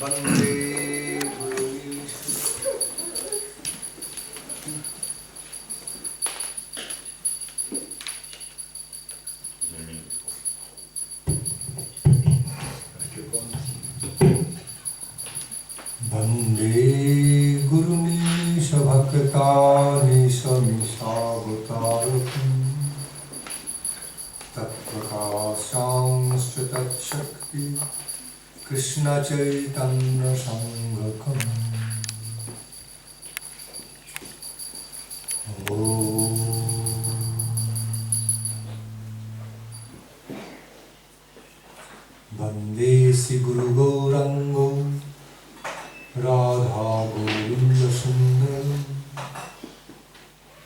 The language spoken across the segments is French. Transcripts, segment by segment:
Bande Gurunisha Bhaktanisha Misavatarakam Tatprakasham Tat Shakti Krishna Chaitanya Sangakam Bande Si Guru Gaurango Radha Govinda Sundar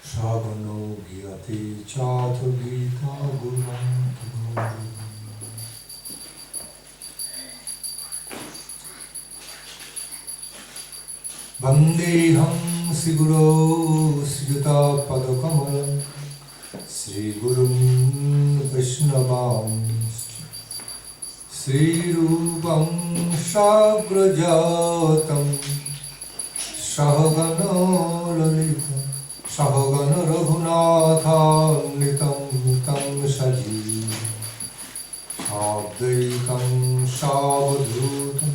Shagano Gyati Chatha Gita Guranti Vandeham Siguro Srita Padakamalam Sri Gurum Vaishnavam Sri Rupam Shagrajatam Sahagana Lalita Sahagana Raghunatha Nitam Tam Saji Sabdaitam Savadhutam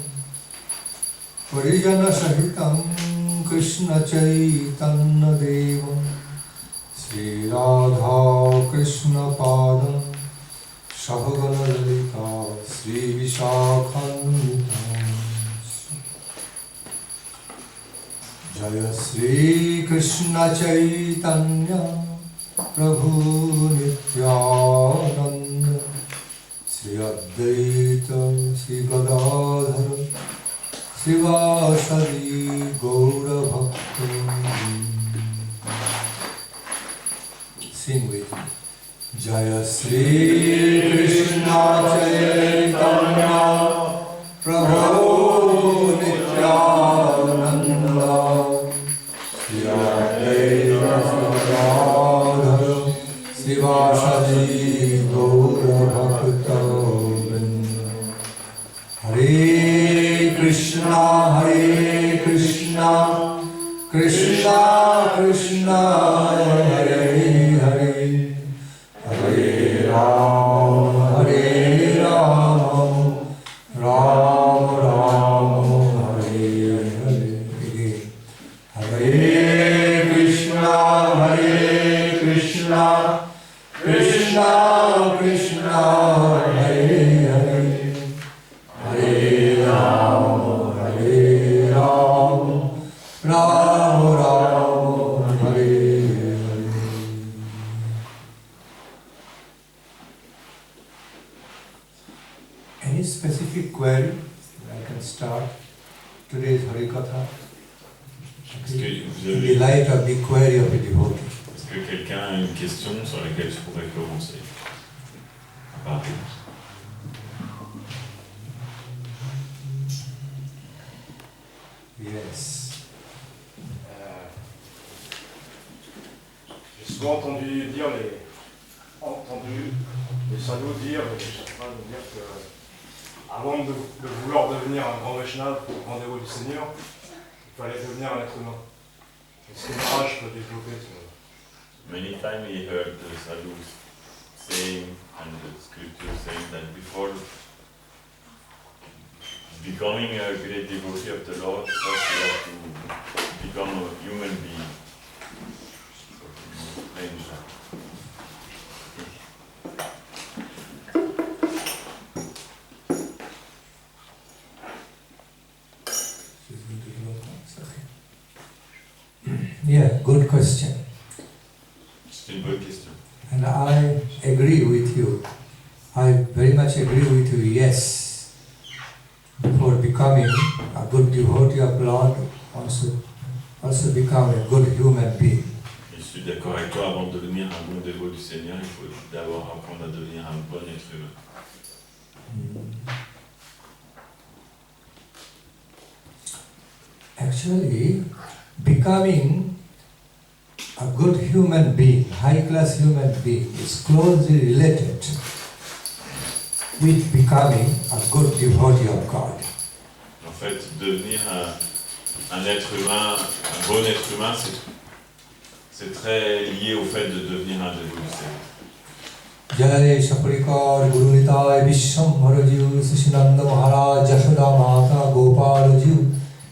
Parijana Sahitam Krishna Chaitanya Devam Sri Radha Krishna Padam Sahagana Lalita Sri Vishakhanvitam Jaya Sri Krishna Chaitanya Prabhu Nityananda Sri Advaita Sri Gadadhara Sivasari Gaura Bhakta. Sing with me. Jaya Sri Krishna Chaitanya Prabhu Nityananda Sri Advaita Gadadhara Sivasari Gaura Bhakta. Hare Krishna Krishna Krishna Hare Hare Hare Ram Ram Ram Hare Hare. Again. Hare Krishna Krishna Krishna Hare Hare Hare Ram Ram Ram Hare Hare. Any specific query? I can start. Today's Harikatha. In the light of the query of a devotee. Est-ce que quelqu'un a une question sur laquelle je pourrais commencer à parler? Yes. J'ai souvent entendu les sadhus dire, certains dire que avant de vouloir devenir un grand Vaishnava, un grand dévot du Seigneur, il fallait devenir un être humain. Est-ce que je peux développer ça? Many times he heard the sadhus saying, and the scripture saying that before becoming a great devotee of the Lord, first you have to become a human being. Yeah, good question. C'est une bonne question. And I agree with you. I very much agree with you, yes. Before becoming a good devotee of Lord, also become a good human being. Je suis d'accord avec toi, avant de devenir un bon dévot du Seigneur, il faut d'abord apprendre à devenir un bon être humain. Actually, becoming a good human being, high-class human being, is closely related with becoming a good devotee of God. En fait, devenir un être humain, un bon être humain, c'est très lié au fait de devenir un dévot. Jai Shaprikar Guru Nitai Vishwamhara Jiv Sishinanda Maharaj Jashoda Mata Gopal Jiv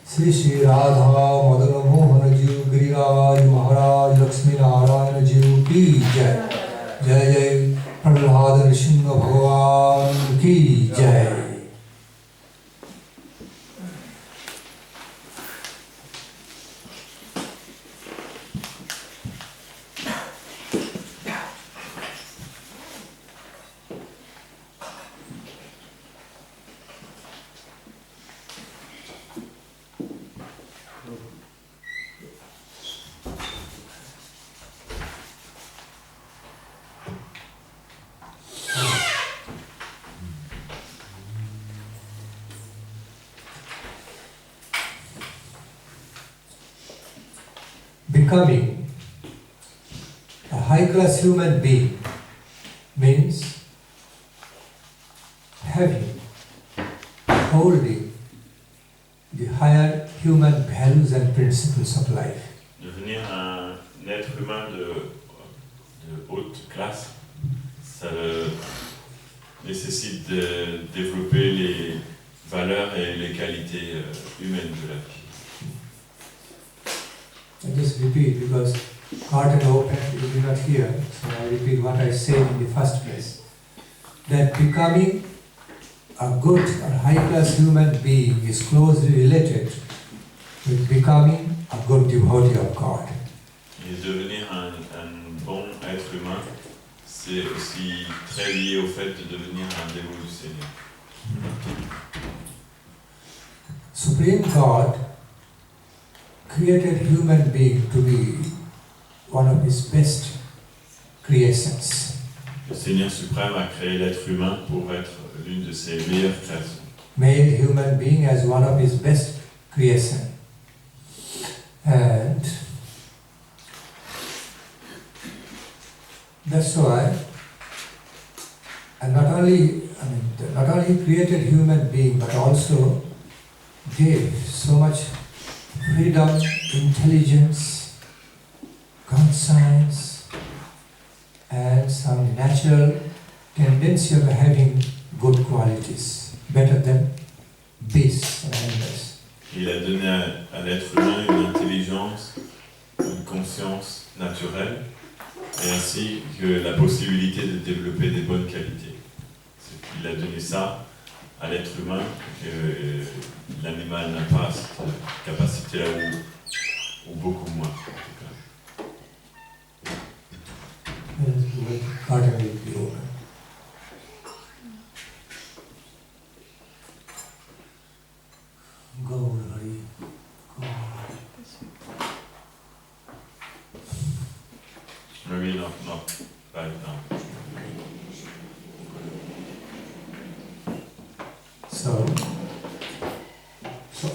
Sri Sri Radha Madana Mohan Jiv Giriraj Maharaj Lakshmi Narayana Jiv Ki Jai Jai Jai Prahlad Nrsimha Bhagavan Ki Jai. Becoming a high-class human being means having, holding the higher human values and principles of life. Devenir un être humain de haute classe, ça nécessite de développer les valeurs et les qualités humaines de la vie. I just repeat because curtain open, you will not hear, so I repeat what I said in the first place. That becoming a good or high-class human being is closely related with becoming a good devotee of God. Et devenir un bon être humain, c'est aussi très lié au fait de devenir un dévot du Seigneur. Supreme God created human being to be one of his best creations. Le Seigneur suprême a créé l'être humain pour être l'une de ses meilleures créations. Made human being as one of his best creation. And that's why, and not only created human being, but also gave so much freedom, intelligence, conscience, and some natural tendency of having good qualities, better than beasts and animals. Il a donné à l'être humain une intelligence, une conscience naturelle, et ainsi que la possibilité de développer des bonnes qualités. Il a donné ça à l'être humain, que l'animal n'a pas cette capacité-là, ou beaucoup moins. Maybe not right now. So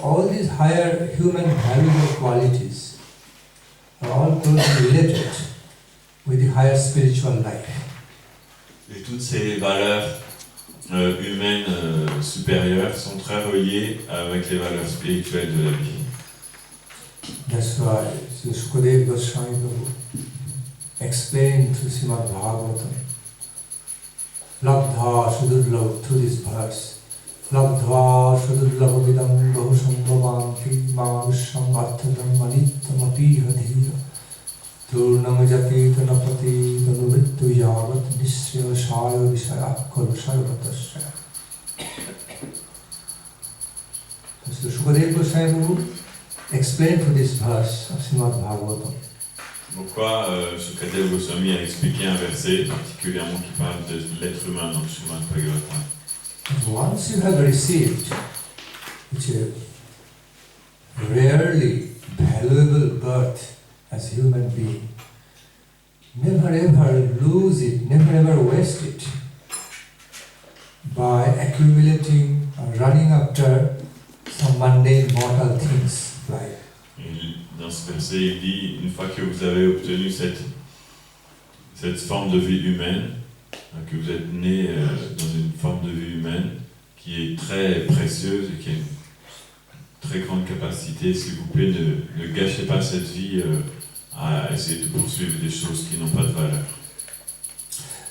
all these higher human valuable qualities are all closely related with the higher spiritual life. Et toutes ces valeurs humaines supérieures sont très reliées avec les valeurs spirituelles de la vie. That's why Sukadeva Goswami explained to Srimad Bhagavatam, Labdha Sudurlabha, through this verse, Labdha Sudurlabha vidam bahusam bhavanti manusham arthadam alitam apiha dhira turnam japita napati tanuvrittu yavat nisya shaya vishaya kalusharvatasya. So Sukadeva Goswami explained to this verse of Srimad Bhagavatam. Pourquoi Sukadeva Goswami a expliqué un verset particulièrement qui parle de l'être humain dans le Srimad Bhagavatam. Once you have received which a rarely valuable birth as a human being, never ever lose it, never ever waste it by accumulating or running after some mundane mortal things like. Dans ce verset, il dit, une fois que vous avez obtenu cette forme de vie humaine, que vous êtes né dans une forme de vie humaine qui est très précieuse et qui est très grande capacité. S'il vous plaît, ne gâchez pas cette vie à essayer de poursuivre des choses qui n'ont pas de valeur.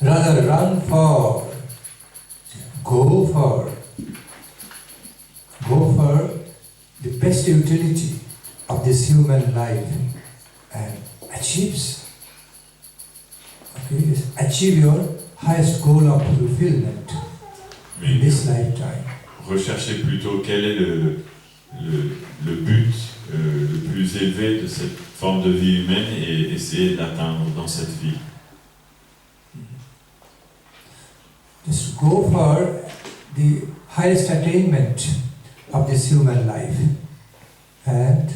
Rather run for, go for the best utility of this human life and achieve your highest goal of fulfillment in this lifetime. Recherchez plutôt quel est le but le plus élevé de cette forme de vie humaine et essayez de l'atteindre dans cette vie. Just go for the highest attainment of this human life, and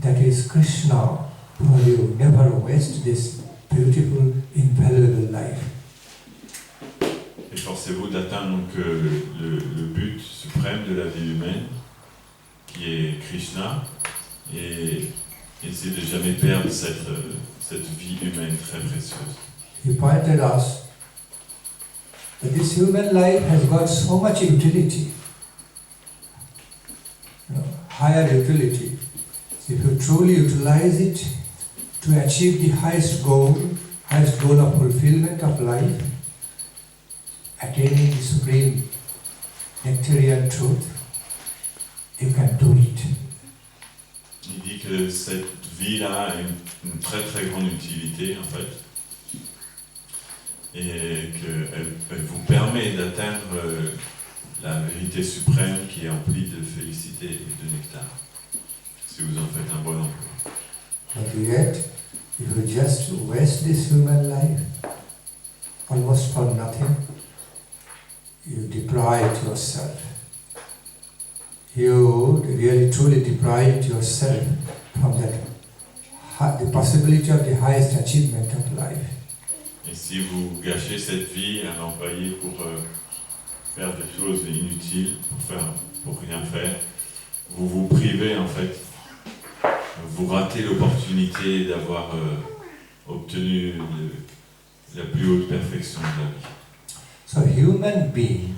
that is Krishna for you. Never waste this beautiful, invaluable life. Efforcez-vous d'atteindre donc le but suprême de la vie humaine, qui est Krishna, et essayez de jamais perdre cette vie humaine très précieuse. He pointed us that this human life has got so much utility, higher utility. If you truly utilize it to achieve the highest goal of fulfillment of life, attaining the supreme nectarian truth, you can do it. Il dit que cette vie-là a une très très grande utilité en fait, et qu'elle vous permet d'atteindre la vérité suprême qui est emplie de félicité et de nectar, si vous en faites un bon emploi. But yet, if you just waste this human life, almost for nothing, you deprive yourself. You really truly deprive yourself from the possibility of the highest achievement of life. Et si vous gâchez cette vie à l'employer pour faire des choses inutiles, pour rien faire, vous vous privez en fait, vous ratez l'opportunité d'avoir obtenu la plus haute perfection de la vie. So human being,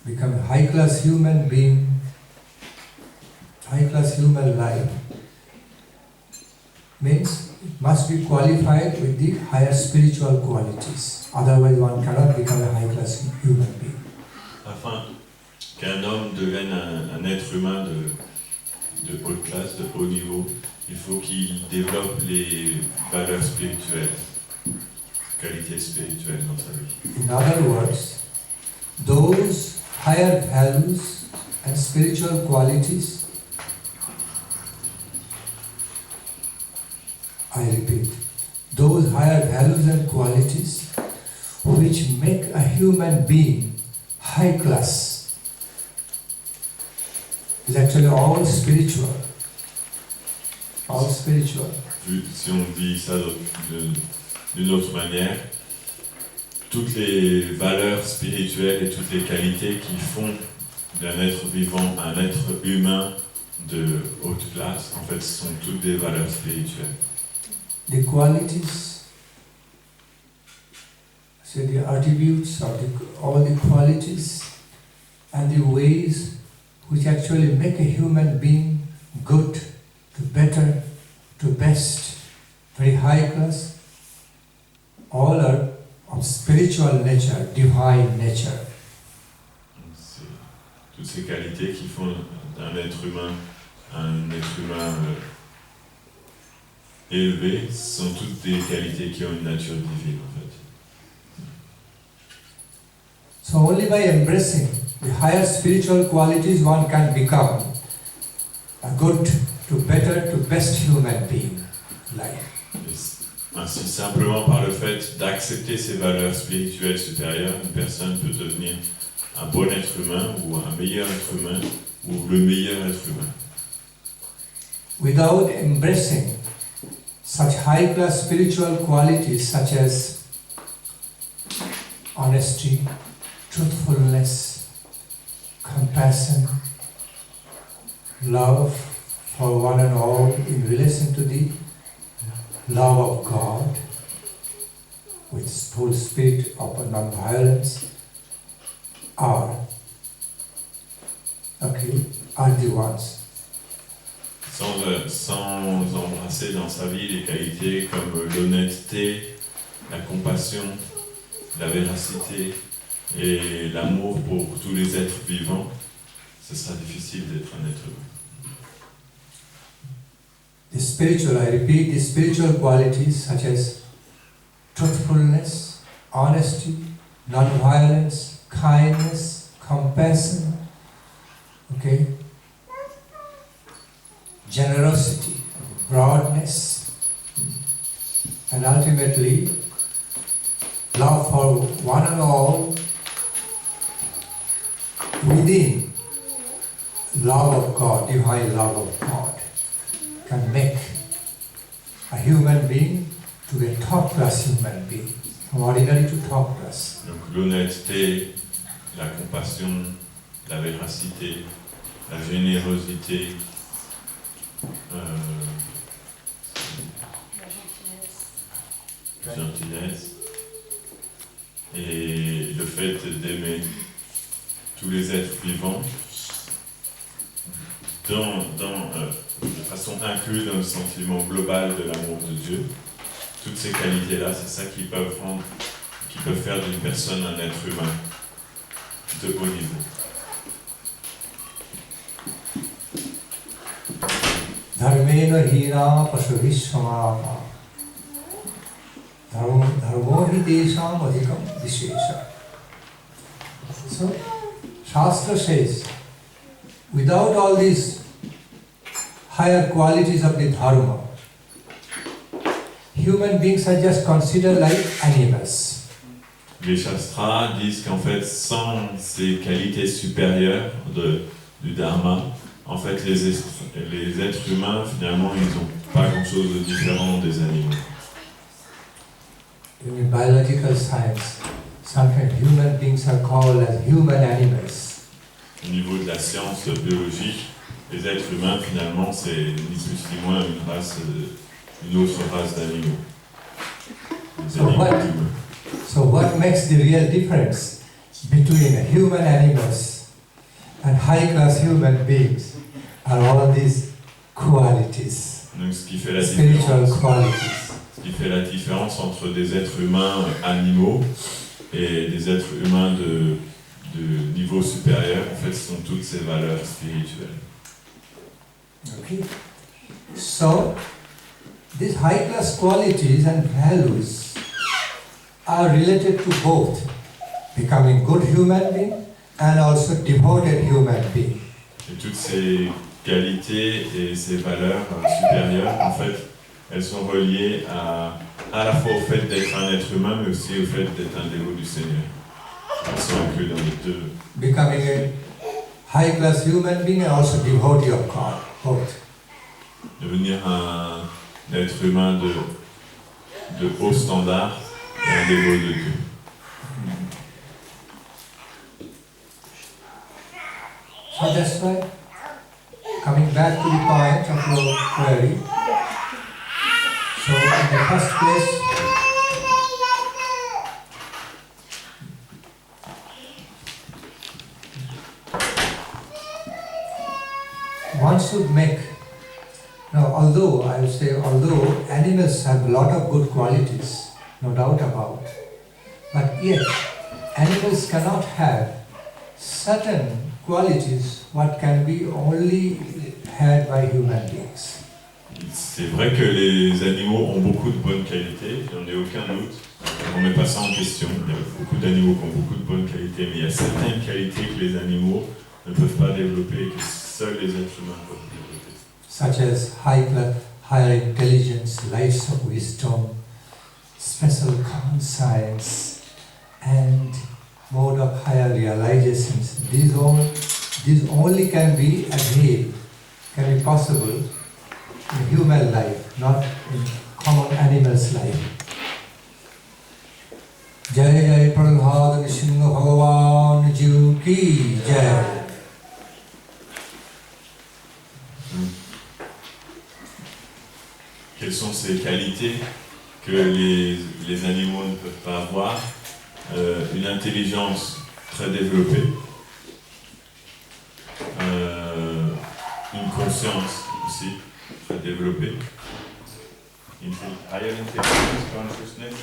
become a high-class human being, high-class human life, means it must be qualified with the higher spiritual qualities. Otherwise one cannot become a high-class human being. Afin qu'un homme devienne un être humain de haute classe, de haut niveau, il faut qu'il développe les valeurs spirituelles, qualités spirituelles dans sa vie. In other words, those higher values and spiritual qualities, I repeat, those higher values and qualities which make a human being high class is actually all spiritual. All spiritual. Si on dit ça d'une autre manière, toutes les valeurs spirituelles et toutes les qualités qui font d'un être vivant un être humain de haute classe, en fait, ce sont toutes des valeurs spirituelles. The qualities, so the attributes of all the qualities and the ways which actually make a human being good, to better, to best, very high class, all are of spiritual nature, divine nature. Toutes ces qualités qui font d'un être humain un être humain élevé sont toutes des qualités qui ont une nature divine en fait. So only by embracing the higher spiritual qualities one can become a good, to better, to best human being life. Ainsi, simplement par le fait d'accepter ces valeurs spirituelles supérieures, une personne peut devenir un bon être humain ou un meilleur être humain ou le meilleur être humain. Without embracing such high-class spiritual qualities such as honesty, truthfulness, compassion, love for one and all in relation to the love of God, with full spirit of non-violence, or okay, are the ones. Sans embrasser dans sa vie des qualités comme l'honnêteté, la compassion, la véracité et l'amour pour tous les êtres vivants, ce sera difficile d'être un être humain. The spiritual, I repeat, the spiritual qualities such as truthfulness, honesty, non-violence, kindness, compassion, okay, generosity, broadness, and ultimately love for one and all within love of God, divine love of God, can make a human being to be a top-class human being, from ordinary to top-class. Donc l'honnêteté, la compassion, la véracité, la générosité, la gentillesse et le fait d'aimer tous les êtres vivants de façon inclue dans le sentiment global de l'amour de Dieu. Toutes ces qualités-là, c'est ça qui peuvent faire d'une personne un être humain de haut niveau. Dharmena hina pasuvishwamama dharmo hi desham adhikam vishesha. So, Shastra says, without all these higher qualities of the dharma, human beings are just considered like animals. Les Shastras disent qu'en fait, sans ces qualités supérieures du Dharma, en fait, les êtres humains, finalement, ils n'ont pas grand-chose de différent des animaux. In biological science, sometimes human beings are called as human animals. Au niveau de la science biologique, les êtres humains, finalement, c'est ni plus ni moins une autre race d'animaux. Des animaux humains. So what makes the real difference between human animals and high-class human beings are all these qualities, Donc, ce qui fait la différence entre des êtres humains animaux et des êtres humains de niveau supérieur, en fait, ce sont toutes ces valeurs spirituelles. Okay. So, these high-class qualities and values are related to both becoming good human being and also devoted human being. Et toutes ces qualités et ces valeurs supérieures, en fait, elles sont reliées à la fois au fait d'être un être humain, mais aussi au fait d'être un dévot du Seigneur. Elles sont incluses dans les deux. Becoming a high-class human being and also devotee of God, both. Devenir un être humain de haut standard et un dévot de Dieu. So that's why, coming back to the point of your query, so in the first place, one should make, now although I would say, although animals have a lot of good qualities, no doubt about, but yet animals cannot have certain qualities what can be only had by human beings. C'est vrai que les animaux ont beaucoup de bonnes qualités, j'en ai aucun doute, on ne met pas ça en question. Il y a beaucoup d'animaux qui ont beaucoup de bonnes qualités, mais il y a certaines qualités que les animaux ne peuvent pas développer et que seuls les êtres humains peuvent développer. Such as higher intelligence, lights of wisdom, special conscience, and mode of higher realizations. These only can be attained, can be possible in human life, not in common animal's life. Jai Jai Prahlad Nrsimha Bhagavan Ji Ki Jai. Quelles sont ces qualités que les animaux ne peuvent pas avoir? Une intelligence très développée, conscience aussi très développée. Higher intelligence, consciousness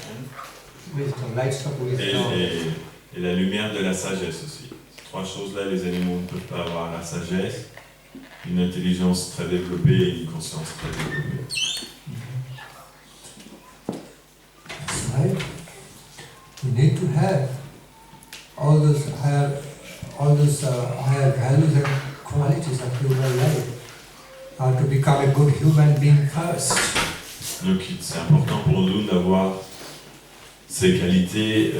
wisdom, lights of wisdom. et la lumière de la sagesse aussi. Ces trois choses-là, les animaux ne peuvent pas avoir: la sagesse, une intelligence très développée et une conscience très développée. That's right. We need to have all those higher values and qualities of human life to become a good human being first. Donc c'est important pour nous d'avoir ces qualités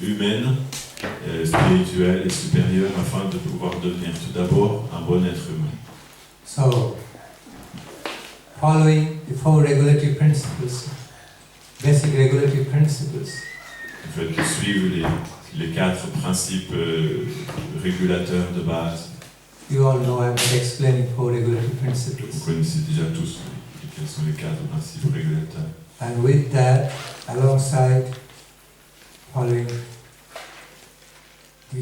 humaines, spirituelles et supérieures afin de pouvoir devenir tout d'abord un bon être humain. So, following the four regulative principles, basic regulative principles, Le fait de suivre les quatre principes régulateurs de base. you all know I'm not explaining four regulative principles. Vous connaissez déjà tous quels sont les quatre principes régulateurs. And with that, alongside following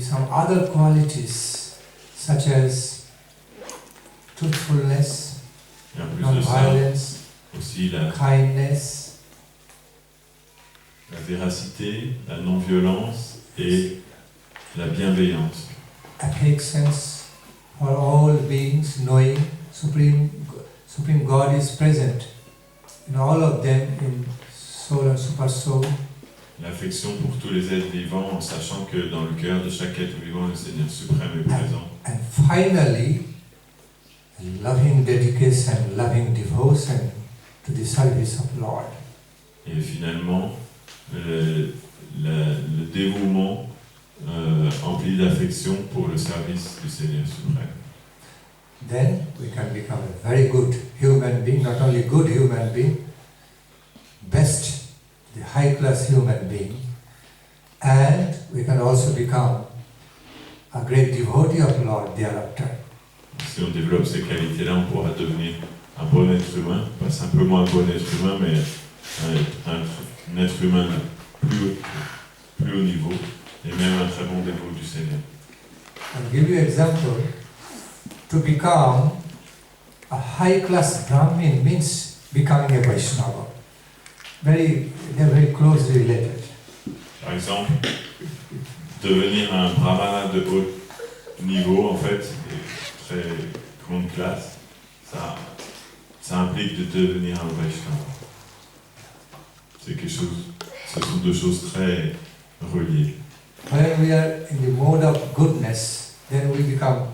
some other qualities such as truthfulness, Et en plus de ça, non-violence, aussi la kindness, véracité, la non-violence et la bienveillance. affections for all beings, knowing Supreme God is present in all of them, in soul and super soul. L'affection pour tous les êtres vivants, en sachant que dans le cœur de chaque être vivant, le Seigneur suprême est présent. And finally, loving dedication, loving devotion to the service of Lord. Et finalement, le dévouement empli d'affection pour le service du Seigneur suprême. Then we can become a very good human being, not only good human being, best, the high-class human being, and we can also become a great devotee of Lord thereafter. Si on développe ces qualités-là, on pourra devenir un bon être humain, pas simplement un bon être humain, mais un être humain plus haut niveau, et même un très bon dévot du Seigneur. I'll give you an example. To become a high-class Brahmin means becoming a Vaishnava. They're very closely related. Par exemple, devenir un brahmana de haut niveau, en fait, et très grande classe, ça implique de devenir un Vaishnava. Ce sont deux choses très reliées. When we are in the mode of goodness, then we become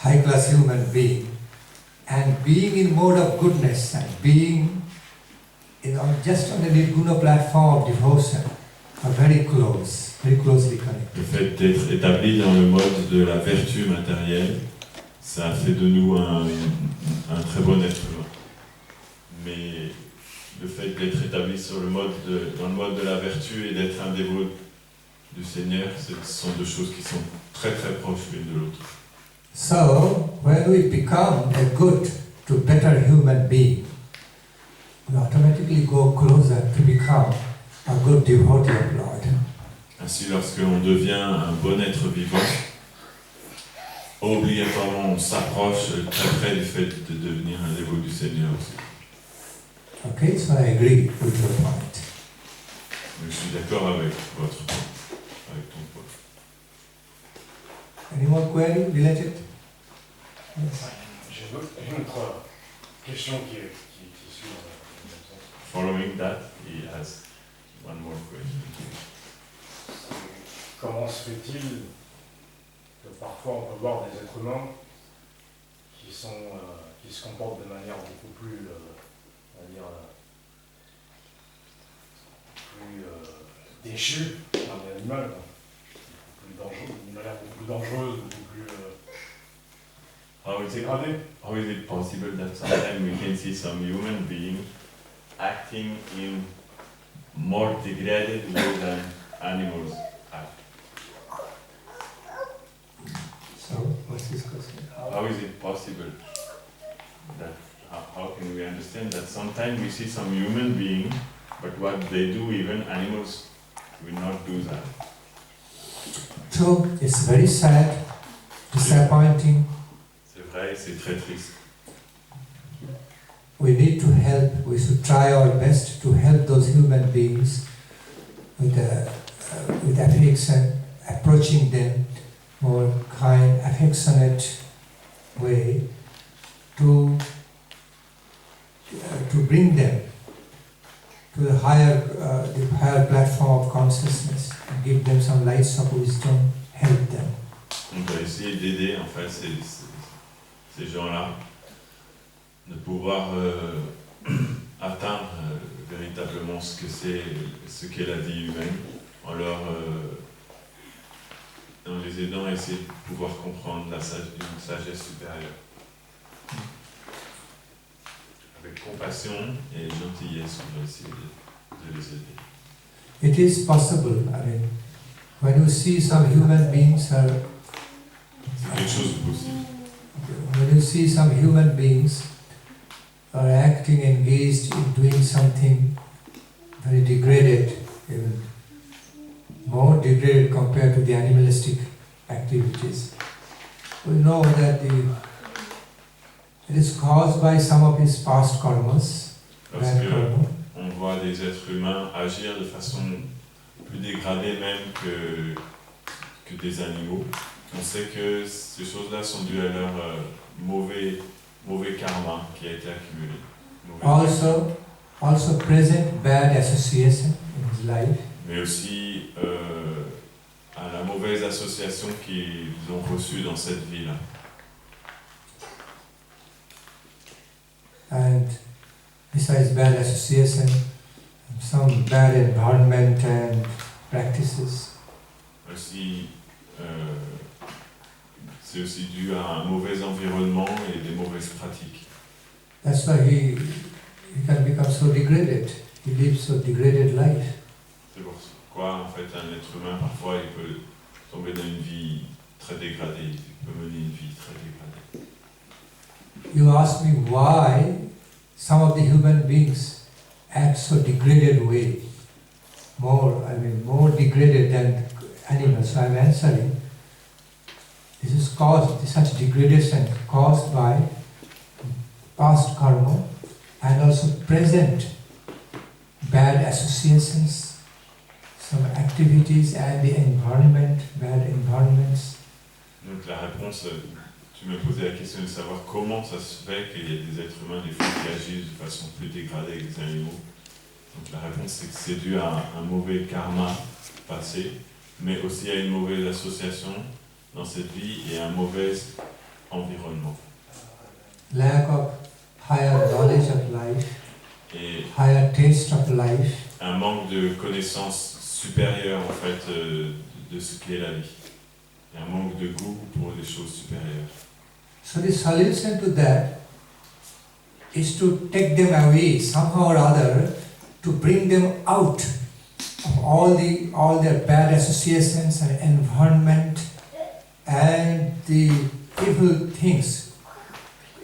high-class human being. And being in mode of goodness and being just on the Nirguna platform of devotion are very closely connected. Le fait d'être établi dans le mode de la vertu matérielle, ça fait de nous un très bon être humain. Mais le fait d'être établi dans le mode de la vertu et d'être un dévot du Seigneur, ce sont deux choses qui sont très très proches l'une de l'autre. So, when we become a good to better human being, we automatically go closer to become a good devotee of Lord. Ainsi, lorsque l'on devient un bon être vivant, obligatoirement on s'approche très près du fait de devenir un dévot du Seigneur aussi. Okay, so I agree with your point. Je suis d'accord avec votre point, avec ton point. Any more query related? Yes. J'ai une autre question qui suit. Following that, he has one more question. Comment se fait-il que parfois on peut voir des êtres humains qui se comportent de manière beaucoup plus, on va dire, plus déchue d'un animal, plus dangereux, d'une manière beaucoup plus dangereuse, beaucoup plus dégradée? How is it possible that sometimes we can see some human being acting in more degraded way than animals act? So, what's this question? How is it possible that, how can we understand that sometimes we see some human being, but what they do, even animals will not do that? So, it's very sad, disappointing. C'est vrai, détails, c'est très triste. We need to help, we should try our best to help those human beings with affection, approaching them more kind, affectionate way to bring them to the higher platform of consciousness, and give them some lights of wisdom, help them. On va essayer d'aider en fait ces gens-là, de pouvoir atteindre véritablement ce qu'est la vie humaine, en les aidant à essayer de pouvoir comprendre une sagesse supérieure. Avec compassion et gentillesse, on va essayer de les aider. It is possible, I mean, when you see some human beings C'est quelque chose de possible. when you see some human beings are acting, engaged in doing something very degraded, even more degraded compared to the animalistic activities, we know that it is caused by some of his past karmas, bad karma. On voit des êtres humains agir de façon plus dégradée même que des animaux. On sait que ces choses-là sont dues à leur mauvais karma qui a été accumulé. Also present bad association in his life. Mais aussi à la mauvaise association qu'ils ont reçue dans cette vie-là. And besides bad association, some bad environment and practices. Aussi, c'est aussi dû à un mauvais environnement et des mauvaises pratiques. That's why he can become so degraded. He lives so degraded life. C'est pourquoi, en fait, un être humain, parfois, il peut tomber dans une vie très dégradée. Il peut mener une vie très dégradée. You ask me why some of the human beings act so degraded way, more degraded than animals. So I'm answering. This is such degradation caused by past karma and also present bad associations, some activities and the environment, bad environments. Donc la réponse, tu me posais la question de savoir comment ça se fait qu'il y a des êtres humains des fois qui agissent de façon plus dégradée que les animaux. Donc la réponse c'est que c'est dû à un mauvais karma passé, mais aussi à une mauvaise association dans cette vie et un mauvais environnement. Lack of higher knowledge of life, et higher taste of life. Un manque de connaissances supérieures en fait de ce qu'est la vie. Et un manque de goût pour les choses supérieures. So the solution to that is to take them away somehow or other, to bring them out of all their bad associations and environment and the evil things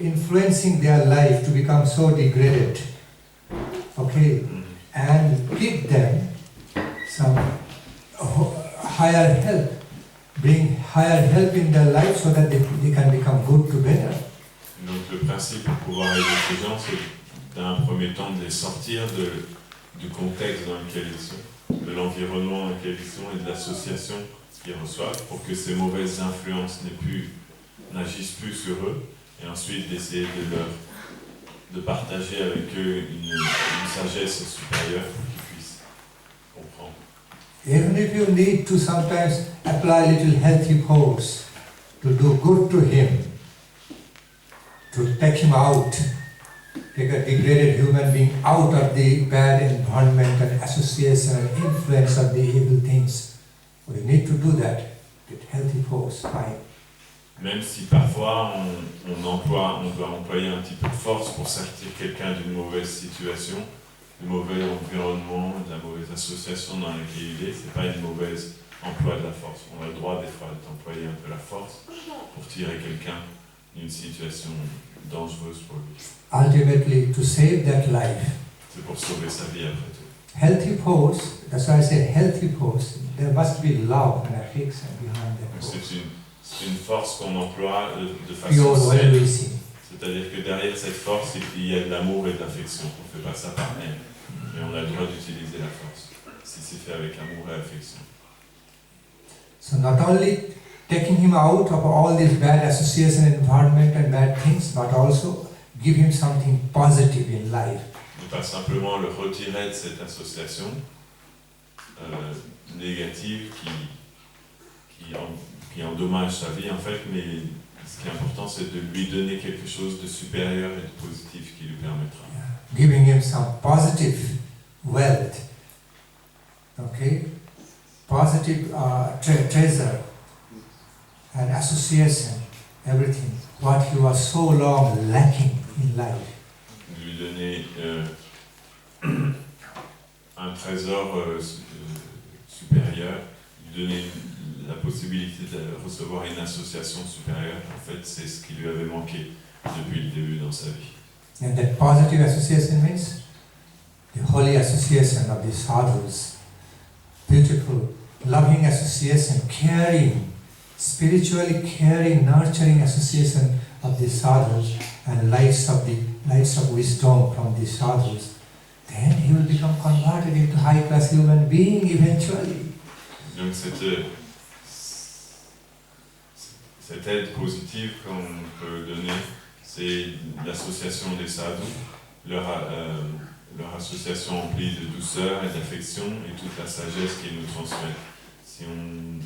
influencing their life to become so degraded. Okay, and give them some higher help. Bring higher help in their life so that they can become good together. Donc le principe pour pouvoir aider ces gens, c'est d'un premier temps de les sortir du contexte dans lequel ils sont, de l'environnement dans lequel ils sont et de l'association qu'ils reçoivent pour que ces mauvaises influences n'agissent plus sur eux, et ensuite d'essayer de partager avec eux une sagesse supérieure pour qu'ils puissent comprendre. Even if you need to sometimes apply a little healthy force to do good to him, to take him out, take a degraded human being out of the bad environment and association and influence of the evil things. We need to do that with healthy force, fine. Même si parfois on doit employer un petit peu de force pour sortir quelqu'un d'une mauvaise situation, du mauvais environnement, de la mauvaise association dans laquelle il est, c'est pas une mauvaise emploi de la force. On a le droit des fois d'employer un peu la force pour tirer quelqu'un d'une situation dangereuse pour lui. Ultimately, to save that life. C'est pour sauver sa vie après tout. Healthy force, that's why I say healthy force, there must be love and affection behind that force. c'est une force qu'on emploie de pure façon saine. well-wishing. C'est-à-dire que derrière cette force, il y a de l'amour et de l'affection. On ne fait pas ça par haine, mais on a le droit d'utiliser la force, si c'est fait avec amour et affection. So not only taking him out of all this bad association, environment and bad things, but also give him something positive in life. Ne pas simplement le retirer de cette association négative qui endommage sa vie en fait, mais ce qui est important c'est de lui donner quelque chose de supérieur et de positif qui lui permettra. Yeah. Giving him some positive wealth, okay? Positive treasure and association, everything, what he was so long lacking in life. Lui donner un trésor supérieur, lui donner la possibilité de recevoir une association supérieure, en fait c'est ce qui lui avait manqué depuis le début dans sa vie. And that positive association means the holy association of the sadhus, beautiful, loving association, caring, spiritually caring, nurturing association of the sadhus and lights of wisdom from the sadhus. Then he will become converted into high-class human being eventually. Donc cette aide positive qu'on peut donner, c'est l'association des sadhus, leur association emplie de douceur et d'affection et toute la sagesse qu'ils nous transmettent. Si on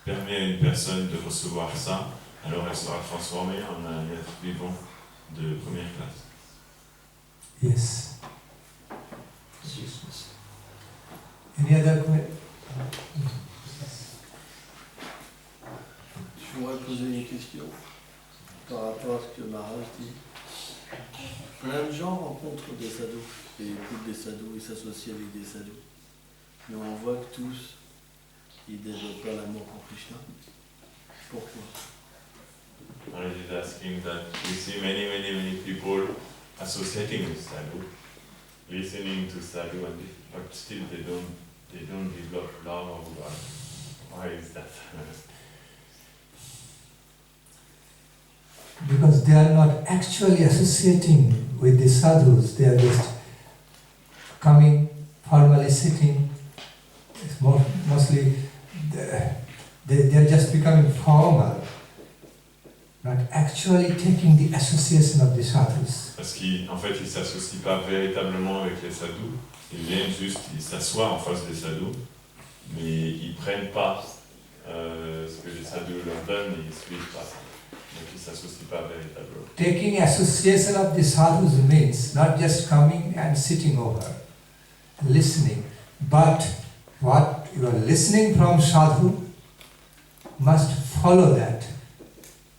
permet à une personne de recevoir ça, alors elle sera transformée en un être vivant de première classe. Yes. Any other comment? Je voudrais poser une question par rapport à ce que Maharaj dit. Plein de gens rencontrent des sadhus et écoutent des sadhus et s'associent avec des sadhus. Mais on voit que tous, ils développent pas l'amour pour Krishna. Pourquoi? Maharaj is asking that we see many people associating with sadhu, listening to sadhu, but still they don't develop love or God. Why is that? Because they are not actually associating with the sadhus, they are just coming, formally sitting. It's mostly they are just becoming formal, not actually taking the association of the sadhus. Parce qu'en fait, ils ne s'associent pas véritablement avec les sadhus, ils viennent juste, ils s'assoient en face des sadhus, mais ils ne prennent pas ce que les sadhus leur donnent et ils ne suivent pas ça. Donc ils ne s'associent pas véritablement. Taking association of the sadhus means not just coming and sitting over, listening, but what you are listening from sadhu must follow that.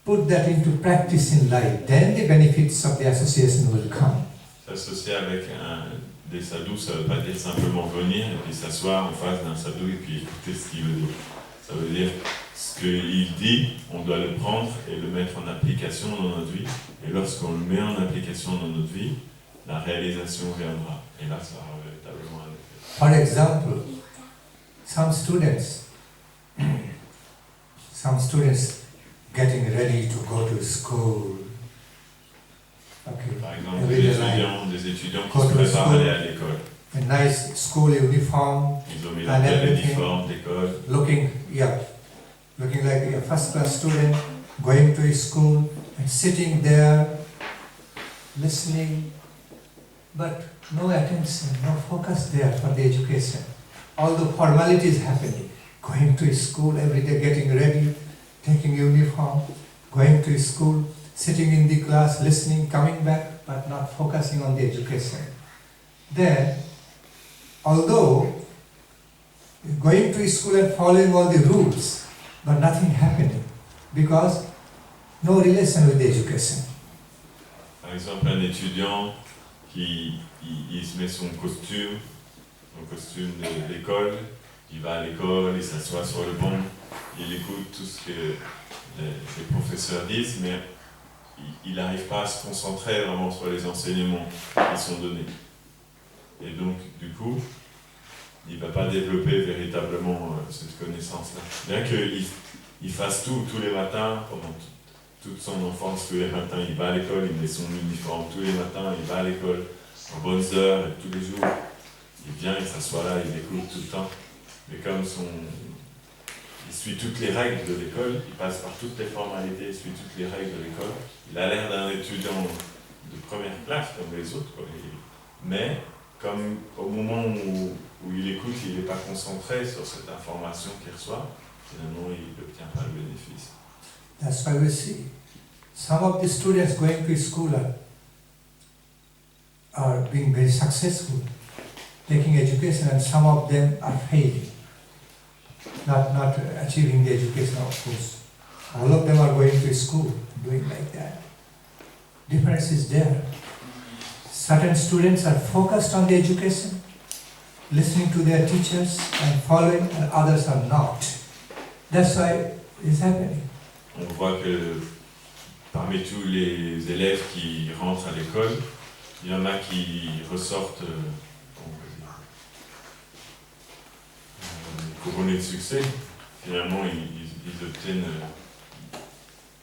Put that into practice in life, then the benefits of the association will come. S'associer avec des sadhus, ça ne veut pas dire simplement venir et puis s'asseoir en face d'un sadhu et puis écouter ce qu'il veut dire. Ça veut dire ce qu'il dit, on doit le prendre et le mettre en application dans notre vie. Et lorsqu'on le met en application dans notre vie, la réalisation viendra. Et là, ça aura véritablement un effet. For example, some students getting ready to go to school. Okay. Par exemple, des étudiants qui se préparent à aller à l'école. A nice school uniform. Ils ont mis leur bel uniforme d'école. Looking like a first-class student, going to school and sitting there, listening, but no attention, no focus there for the education. All the formalities happening, going to school every day, getting ready, taking uniform, going to school, sitting in the class, listening, coming back, but not focusing on the education. Then, although going to school and following all the rules, but nothing happening, because no relation with the education. Par exemple, un étudiant qui se met son costume d'école, il va à l'école, il s'assoit sur le banc, il écoute tout ce que les professeurs disent, mais il n'arrive pas à se concentrer vraiment sur les enseignements qui sont donnés. Et donc, du coup, il ne va pas développer véritablement cette connaissance-là. Bien qu'il il fasse tout, tous les matins, pendant toute son enfance, tous les matins, il va à l'école, il met son uniforme, tous les matins, il va à l'école, en bonnes heures, et tous les jours. Il vient, il s'assoit là, il écoute tout le temps. Mais comme il suit toutes les règles de l'école, il passe par toutes les formalités, il suit toutes les règles de l'école. Il a l'air d'un étudiant de première classe, comme les autres, quoi. Mais, comme au moment où il écoute, il n'est pas concentré sur cette information qu'il reçoit, finalement, il n'obtient pas le bénéfice. That's why we see some of the students going to school are being very successful, taking education, and some of them are failing, not achieving the education, of course. All of them are going to school, doing like that. Difference is there. Certain students are focused on the education, listening to their teachers and following, and others are not. That's why it's happening. On voit que parmi tous les élèves qui rentrent à l'école, il y en a qui ressortent couronnés de succès. Finalement, ils obtiennent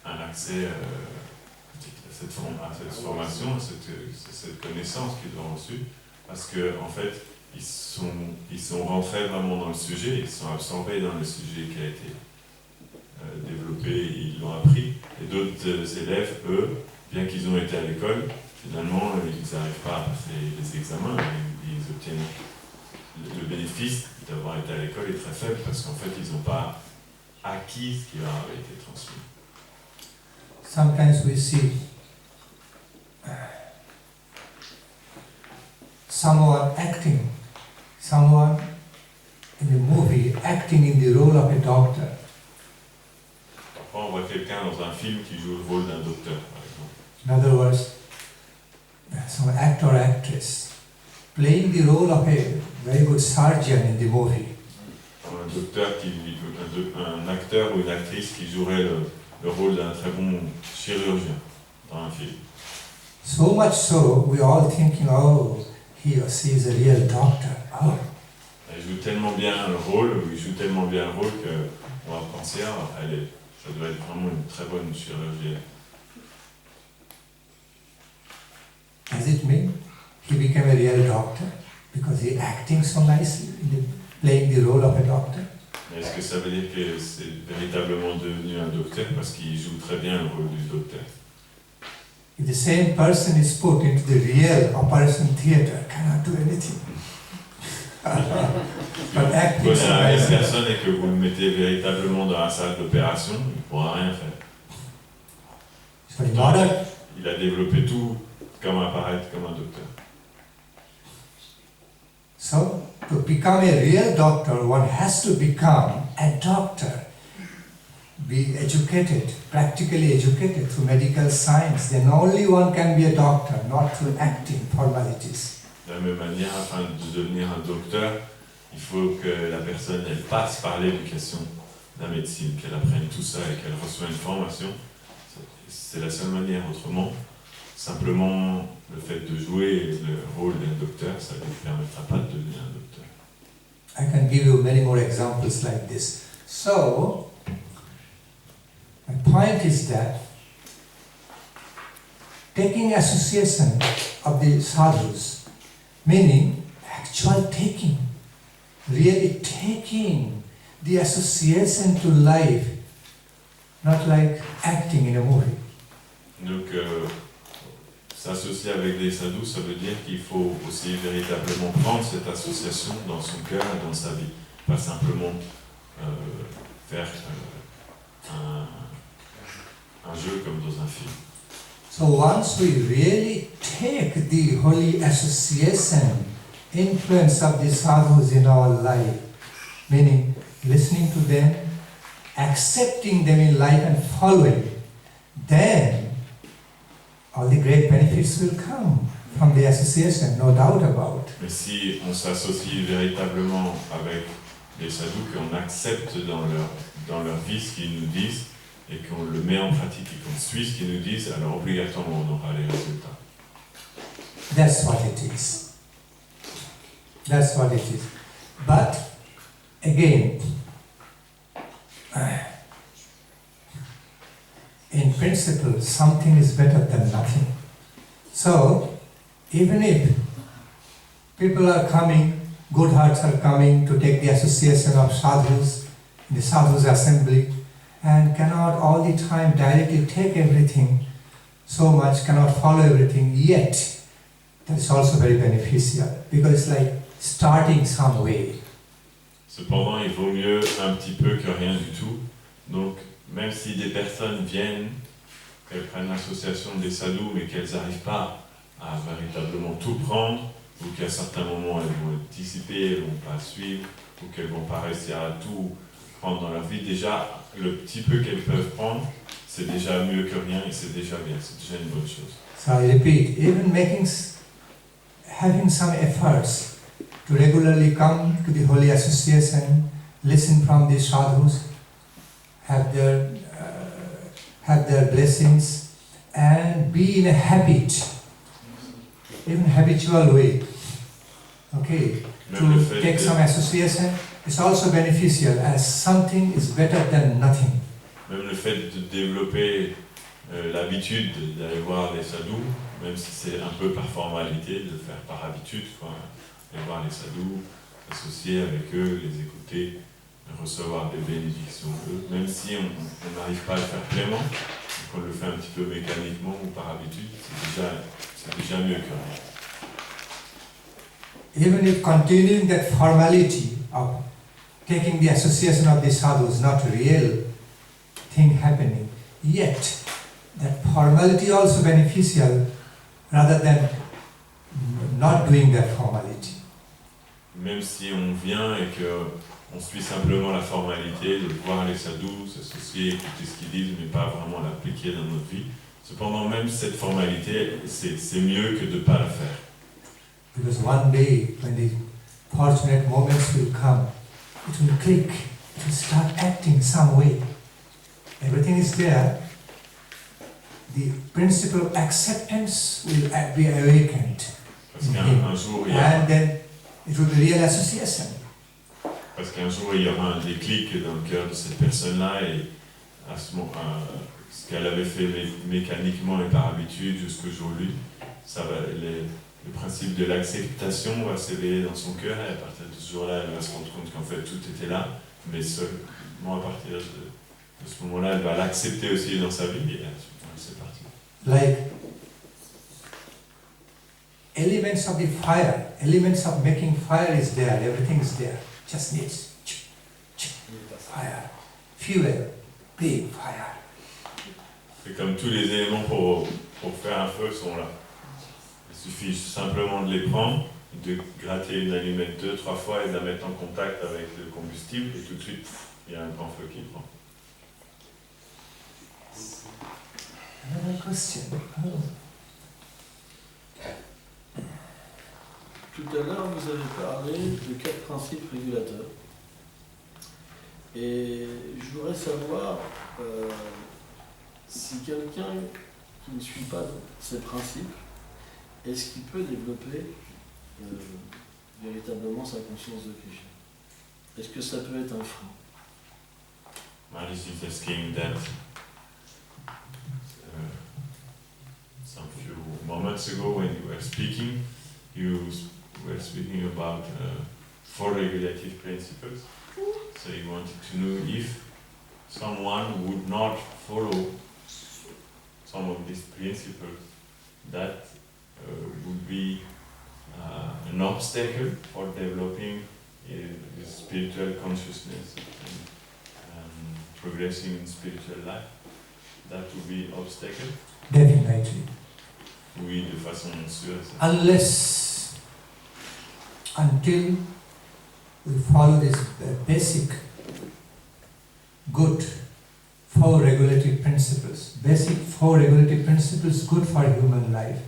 un accès à cette formation, à cette connaissance qu'ils ont reçue, parce qu'en fait, ils sont rentrés vraiment dans le sujet, ils sont absorbés dans le sujet qui a été développé, ils l'ont appris. Et d'autres élèves, eux, bien qu'ils ont été à l'école, finalement, ils n'arrivent pas à passer les examens, ils obtiennent le bénéfice d'avoir été à l'école est très faible, parce qu'en fait, ils n'ont pas acquis ce qui leur avait été transmis. Sometimes we see someone in a movie acting in the role of a doctor. Parfois, on voit quelqu'un dans un film qui joue le rôle d'un docteur, par exemple. In other words, some actor or actress playing the role of a very good surgeon in the movie. Un acteur ou une actrice qui jouerait le rôle d'un très bon chirurgien dans un film. So much so, we all thinking, oh, he or she is a real doctor. Oh. Il joue tellement bien le rôle qu'on va penser, ça doit être vraiment une très bonne chirurgienne. Does it mean he became a real doctor because he acting so nicely, playing the role of a doctor? Est-ce que ça veut dire que c'est véritablement devenu un docteur parce qu'il joue très bien le rôle du docteur? If the same person is put into the real operation theater, cannot do anything. But acting Vous so prenez une nicely. personne et que vous le mettez véritablement dans la salle d'opération, il ne pourra rien faire. So in order, Il a développé tout comme apparaître comme un docteur. so to become a real doctor, one has to become a doctor. Be educated, practically educated through medical science. Then only one can be a doctor, not through acting formalities. De la même manière, afin de devenir un docteur, il faut que la personne elle passe par l'éducation de la médecine, qu'elle apprenne tout ça et qu'elle reçoive une formation. C'est la seule manière. Autrement, simplement le fait de jouer le rôle d'un docteur, ça ne lui permettra pas de devenir un docteur. I can give you many more examples like this. So, my point is that taking association of the sadhus, meaning actual taking, really taking the association to life, not like acting in a movie. Donc, s'associer avec des sadhus, ça veut dire qu'il faut aussi véritablement prendre cette association dans son cœur et dans sa vie. Pas simplement faire un jeu comme dans un film. So once we really take the holy association, influence of the sadhus in our life, meaning listening to them, accepting them in life and following, then all the great benefits will come from the association, no doubt about. Mais si on s'associe véritablement avec les sadhus, qu'on accepte dans leur vie ce qu'ils nous disent, et qu'on le met en pratique et qu'on suit ce qu'ils nous disent, alors obligatoirement on aura les résultats. That's what it is. That's what it is. But again, in principle, something is better than nothing. So, even if people are coming, good hearts are coming to take the association of sadhus, in the sadhus assembly, and cannot all the time directly take everything, so much cannot follow everything, yet that is also very beneficial, because it's like starting some way. Cependant, il vaut mieux un petit peu que rien du tout. Donc, même si des personnes viennent, qu'elles prennent l'association des sadhus, mais qu'elles n'arrivent pas à véritablement tout prendre, ou qu'à certains moments elles vont être dissipées, elles ne vont pas suivre, ou qu'elles ne vont pas réussir à tout prendre dans leur vie, déjà, le petit peu qu'elles peuvent prendre, c'est déjà mieux que rien et c'est déjà bien, c'est déjà une bonne chose. So I repeat, even having some efforts to regularly come to the holy association, listen from the sadhus, have their blessings, and be in a habit, even habitual way, okay, to take some association is also beneficial, as something is better than nothing. Même le fait de développer l'habitude d'aller voir les sadhus, même si c'est un peu par formalité, de le faire par habitude, aller voir les sadhus, s'associer avec eux, les écouter, recevoir des bénédictions d'eux, même si on n'arrive pas à le faire pleinement, qu'on le fait un petit peu mécaniquement ou par habitude, c'est déjà mieux que rien. Even if continuing that formality of taking the association of the sadhu is not a real thing happening, yet that formality also beneficial rather than not doing that formality. Même si on vient et qu'on suit simplement la formalité de voir les sadhus, s'associer, écouter ce qu'ils disent, mais pas vraiment l'appliquer dans notre vie, cependant même cette formalité, c'est mieux que de ne pas la faire. Because one day, when the fortunate moments will come, it will click, it will start acting some way. Everything is there. The principle of acceptance will be awakened. And then it will be real association. Parce qu'un jour, il y aura un déclic dans le cœur de cette personne-là et à ce moment, ce qu'elle avait fait mécaniquement et par habitude jusqu'aujourd'hui, le principe de l'acceptation va s'éveiller dans son cœur et à partir de ce jour-là, elle va se rendre compte qu'en fait tout était là, mais seulement à partir de ce moment-là, elle va l'accepter aussi dans sa vie et c'est parti. Like elements of the fire, elements of making fire is there, everything is there, just needs fire, fuel, big fire. C'est comme tous les éléments pour faire un feu sont là. Il suffit simplement de les prendre, de gratter une allumette 2-3 fois et de la mettre en contact avec le combustible et tout de suite, il y a un grand feu qui prend. Another question. Tout à l'heure, vous avez parlé de 4 principes régulateurs. Et je voudrais savoir si quelqu'un qui ne suit pas ces principes, est-ce qu'il peut développer véritablement sa conscience de Krishna? Est-ce que ça peut être un frein? Marius is asking that some few moments ago when you were speaking, you were speaking about 4 regulative principles. So you wanted to know if someone would not follow some of these principles, that would be an obstacle for developing a spiritual consciousness and progressing in spiritual life. That would be an obstacle. Definitely. Oui, de façon sûre. Until we follow this basic, good 4 regulative principles. Basic 4 regulative principles good for human life.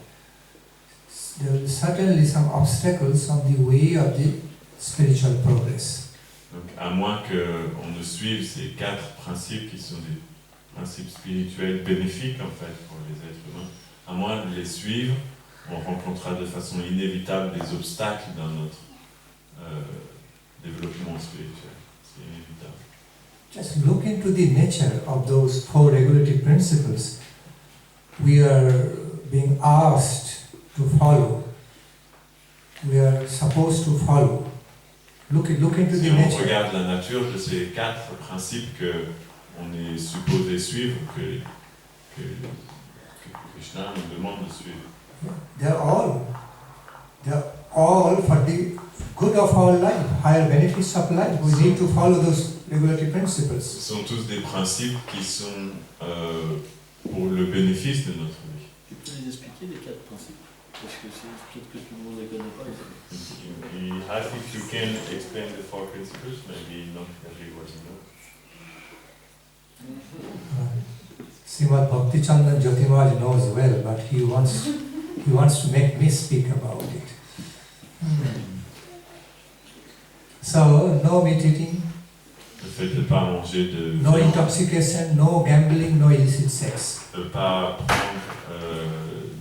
There will be certainly some obstacles on the way of the spiritual progress. Donc, à moins qu'on ne suive ces 4 principes qui sont des principes spirituels bénéfiques en fait pour les êtres humains, à moins de les suivre, on rencontrera de façon inévitable des obstacles dans notre développement spirituel. C'est inévitable. just look into the nature of those 4 regulative principles we are being asked to follow. We are supposed to follow. Look into Si the on nature. regarde la nature de ces 4 principes que on est supposé suivre, que Krishna nous demande de suivre. They're all for the good of our life, higher benefits of life. We need to follow those regulative principles. Ce sont tous des principes qui sont pour le bénéfice de notre vie. Tu peux les expliquer les 4 principes? Parce que peut-être que tout le monde ne les connaît pas. I think you can explain the 4 principles, maybe not everyone knows. Srila Bhakti Nandan knows well, but he wants to make me speak about it. So, no meat eating, Le fait de ne pas manger de no viande, intoxication, no gambling, no illicit sex. de ne pas prendre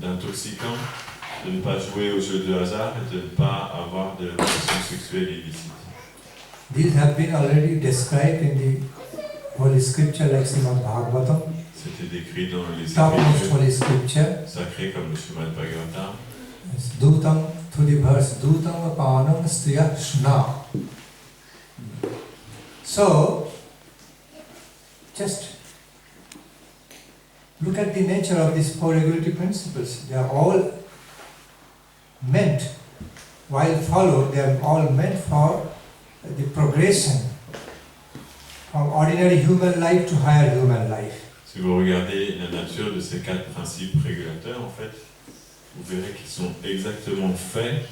d'intoxicants, de ne pas jouer aux jeux de hasard et de ne pas avoir de relations sexuelles illicites. These have been already described in the Holy Scripture like Srimad Bhagavatam, C'était décrit dans les topmost écritures Holy Scripture. sacrées comme le Srimad Bhagavatam. Dutam, through the verse, Dutam apanam striya shna. So, just look at the nature of these 4 regulative principles. They are all meant, while followed, they are all meant for the progression from ordinary human life to higher human life. Si vous regardez la nature de ces 4 principes régulateurs, en fait, vous verrez qu'ils sont exactement faits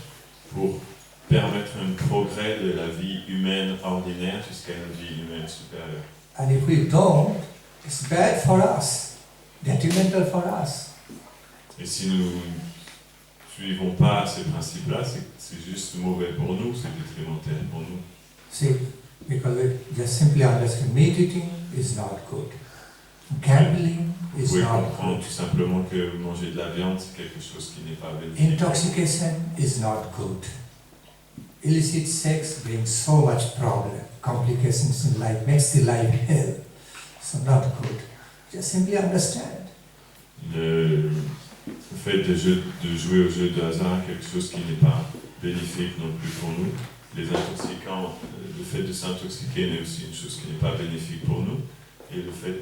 pour permettre un progrès de la vie humaine ordinaire jusqu'à une vie humaine supérieure. And if we don't, it's bad for us, detrimental for us. Et si nous ne suivons pas ces principes-là, c'est juste mauvais pour nous, c'est détrimental pour nous. See, because we just simply understand meat eating is not good. Gambling Vous is pouvez not comprendre good. tout simplement que manger de la viande, c'est quelque chose qui n'est pas bénéfique. Intoxication is not good. Illicit sex brings so much problem, complications in life, makes the life hell. So not good. Just simply understand. Le fait de jouer au jeu de hasard est quelque chose qui n'est pas bénéfique non plus pour nous. Les intoxicants, le fait de s'intoxiquer est aussi une chose qui n'est pas bénéfique pour nous. Et le fait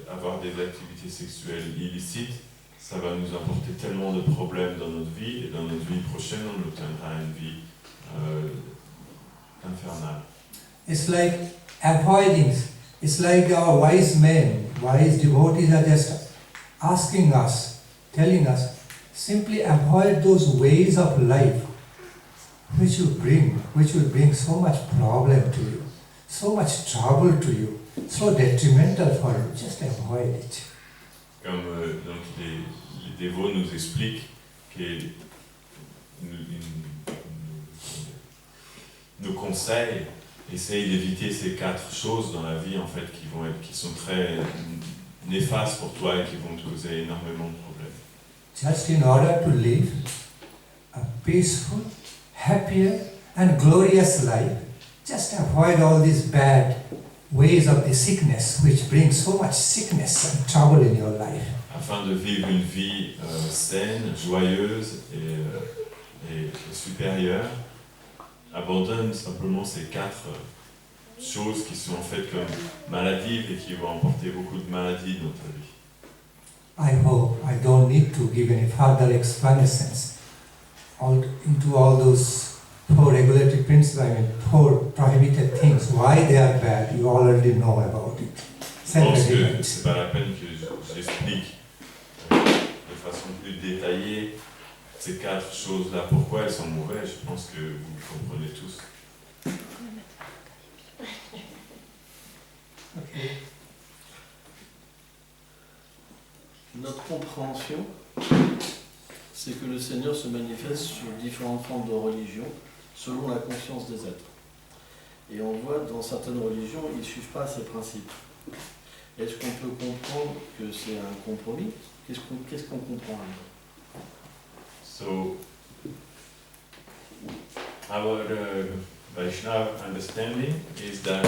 d'avoir des activités sexuelles illicites, ça va nous apporter tellement de problèmes dans notre vie, et dans notre vie prochaine, on obtiendra une vie infernale. It's like avoiding. It's like our wise men, wise devotees are just asking us, telling us, simply avoid those ways of life which will bring so much problem to you, so much trouble to you, so detrimental for you. Just avoid it. Comme donc les dévots nous expliquent qu'ils nous conseillent, essayent d'éviter ces 4 choses dans la vie en fait qui sont très néfastes pour toi et qui vont te causer énormément de problèmes. Just in order to live a peaceful, happier and glorious life, just avoid all these bad ways of the sickness which bring so much sickness and trouble in your life. Afin de vivre une vie saine, joyeuse et supérieure, abandonne simplement ces 4 choses qui sont en fait comme maladives et qui vont emporter beaucoup de maladies dans ta vie. I hope I don't need to give any further explanations into all those 4 regulative principles, 4 prohibited things, why they are bad, you already know about it. Je pense que c'est pas la peine que j'explique de façon plus détaillée ces 4 choses-là, pourquoi elles sont mauvaises. Je pense que vous comprenez tous. Okay. Notre compréhension, c'est que le Seigneur se manifeste sur différentes formes de religion selon la conscience des êtres. Et on voit dans certaines religions, ils ne suivent pas ces principes. Est-ce qu'on peut comprendre que c'est un compromis? Qu'est-ce qu'on comprend là? So, our Vaishnava understanding is that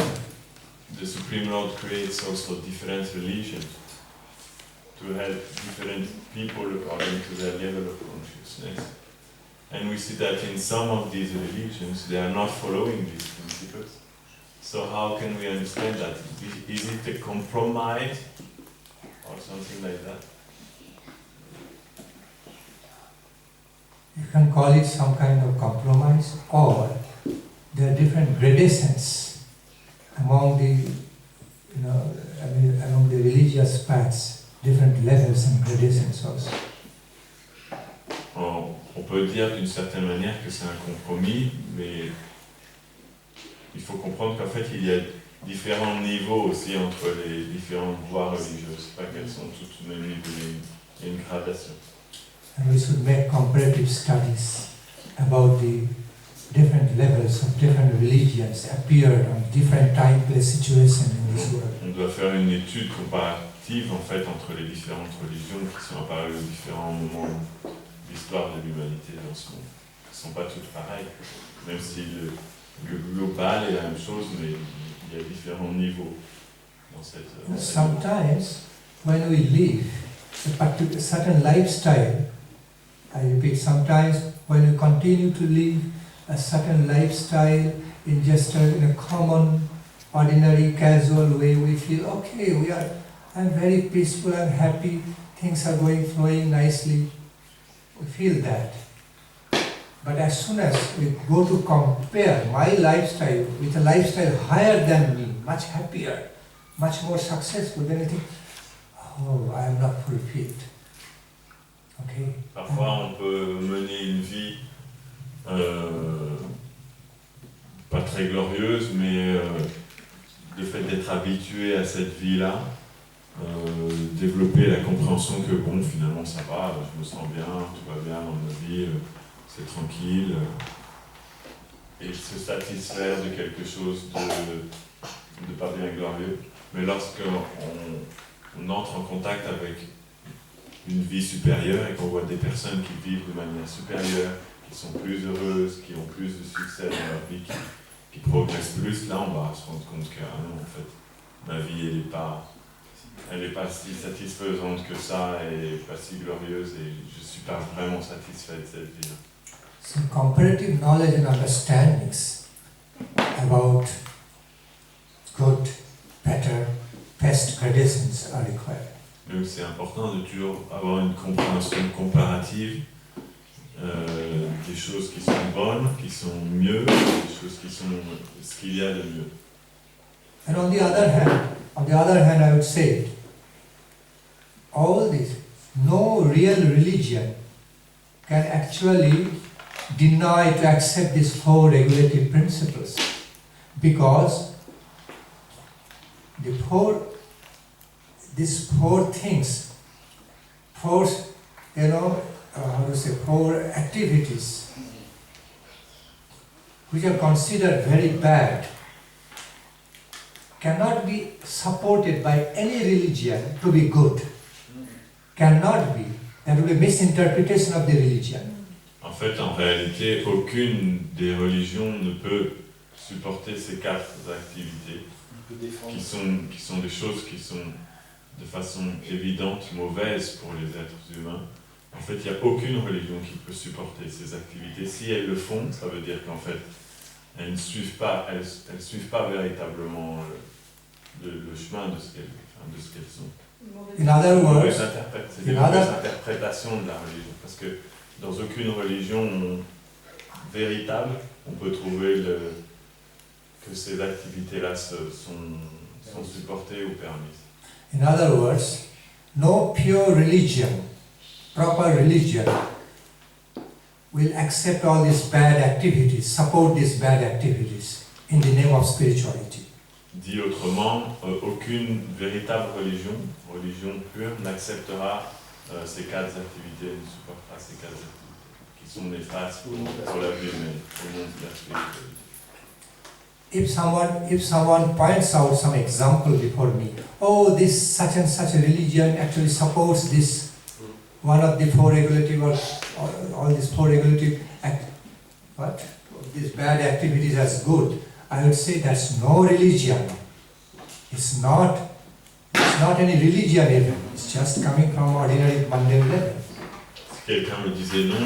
the Supreme Lord creates also different religions to help different people according to their level of consciousness. And we see that in some of these religions, they are not following these principles. So how can we understand that? Is it a compromise or something like that? You can call it some kind of compromise, or there are different gradations among the, among the religious paths, different levels and gradations also. On peut dire d'une certaine manière que c'est un compromis, mais il faut comprendre qu'en fait il y a différents niveaux aussi entre les différentes voies religieuses, pas qu'elles sont toutes au même niveau, il y a une gradation. And we should make comparative studies about the different levels of different religions appeared on different time, place, situation in this world. On doit faire une étude comparative en fait entre les différentes religions qui sont apparues aux différents moments de l'histoire de l'humanité dans ce monde. Elles ne sont pas toutes pareilles, même si le global est la même chose, mais il y a différents niveaux dans cette. Sometimes when we live a certain lifestyle, I repeat, sometimes when we continue to live a certain lifestyle in just in a common, ordinary, casual way, we feel, okay, I'm very peaceful, I'm happy, things are flowing nicely. We feel that. But as soon as we go to compare my lifestyle with a lifestyle higher than me, much happier, much more successful, then I think, oh, I am not fulfilled. Okay. Parfois, on peut mener une vie pas très glorieuse, mais le fait d'être habitué à cette vie-là, développer la compréhension que bon, finalement ça va, je me sens bien, tout va bien dans ma vie, c'est tranquille, et se satisfaire de quelque chose de pas bien glorieux. Mais lorsqu'on entre en contact avec une vie supérieure et qu'on voit des personnes qui vivent de manière supérieure, qui sont plus heureuses, qui ont plus de succès dans leur vie, qui progressent plus, là on va se rendre compte que non, en fait, ma vie elle est pas si satisfaisante que ça et pas si glorieuse et je suis pas vraiment satisfait de cette vie-là. So comparative knowledge and understandings about good, better, best gradations are required. Donc c'est important de toujours avoir une compréhension comparative des choses qui sont bonnes, qui sont mieux, des choses qui sont ce qu'il y a de mieux. And on the other hand, I would say, all this, no real religion can actually deny to accept these 4 regulative principles, because these 4 things, 4 activities, which are considered very bad, cannot be supported by any religion to be good. Cannot be. That will be misinterpretation of the religion. En fait, en réalité, aucune des religions ne peut supporter ces 4 activités qui sont des choses qui sont de façon évidente mauvaises pour les êtres humains. En fait, il n'y a aucune religion qui peut supporter ces activités. Si elles le font, ça veut dire qu'en fait, elles ne suivent pas véritablement le chemin de ce qu'elles sont. In other words, c'est des mauvaises interprétations de la religion. Parce que dans aucune religion véritable, on peut trouver que ces activités-là sont supportées ou permises. In other words, no pure religion, proper religion, will accept all these bad activities, support these bad activities in the name of spirituality. Dit autrement, aucune véritable religion pure, n'acceptera ces 4 activités, ne supportera ces 4 activités qui sont néfastes pour la vie humaine, au monde de la spiritualité. If someone points out some example before me, oh, this such and such a religion actually supports this, one of the 4 regulative or all these 4 regulative these bad activities as good, I would say that's no religion. It's not any religion even. It's just coming from ordinary mundane level. Si quelqu'un me disait non,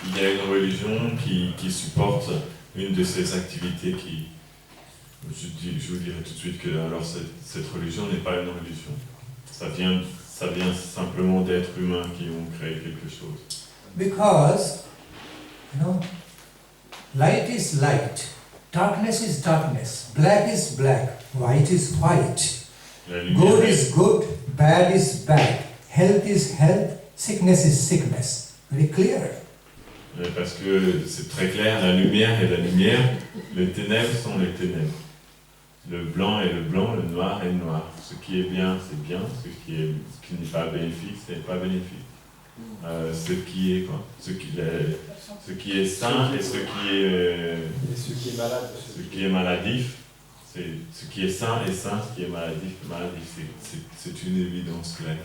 il y a une religion qui supporte une de ces activités qui... Je vous dirais tout de suite que alors cette religion n'est pas une religion. Ça vient simplement d'êtres humains qui ont créé quelque chose. Because, light is light, darkness is darkness, black is black, white is white, good is good, bad is bad, health is health, sickness is sickness. Very clear. Parce que c'est très clair, la lumière est la lumière, les ténèbres sont les ténèbres. Le blanc est le blanc, le noir est le noir. Ce qui est bien, c'est bien, ce qui n'est pas bénéfique, c'est pas bénéfique. Ce qui est quoi, ce qui est sain et ce qui est malade. Ce qui est maladif, c'est ce qui est sain et sain, ce qui est maladif, c'est une évidence claire.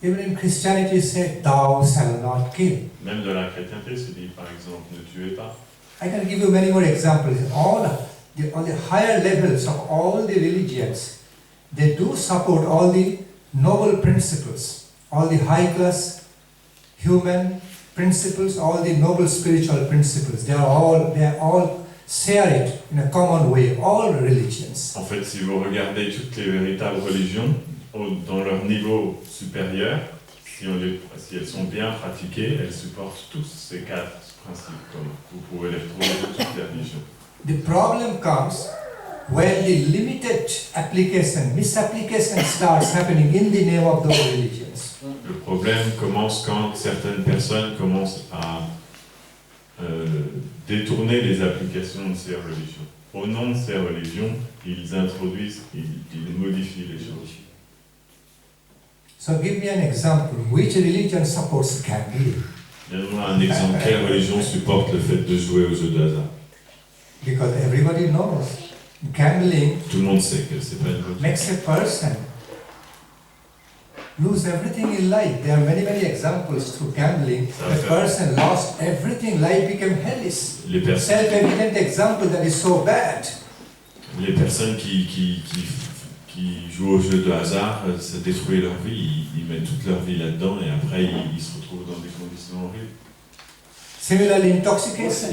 Even in Christianity, it says, "Thou shalt not kill." Même dans la chrétienté, c'est dit par exemple, ne tuez pas. I can give you many more examples. On the higher levels of all the religions, they do support all the noble principles, all the high class human principles, all the noble spiritual principles. They all share it in a common way, all religions. En fait, si vous regardez toutes les véritables religions, dans leur niveau supérieur, si elles sont bien pratiquées, elles supportent tous ces quatre principes, comme vous pouvez les retrouver dans toutes les religions. The problem comes when the limited application, misapplication starts happening in the name of those religions. Le problème commence quand certaines personnes commencent à détourner les applications de ces religions. Au nom de ces religions, ils introduisent, ils modifient les choses. So give me an example. Which religion supports gambling? Donne-moi un exemple. Quelle religion supporte le fait de jouer aux jeux de hasard? Because everybody knows gambling Tout le monde sait que c'est pas une bonne chose. makes a person lose everything in life. There are many examples through gambling. The person lost everything. Life became hellish. Self-evident example that is so bad. Les personnes qui jouent aux jeux de hasard, ça détruit leur vie. Ils mettent toute leur vie là-dedans et après ils se retrouvent dans des conditions horribles. Similarly, intoxication.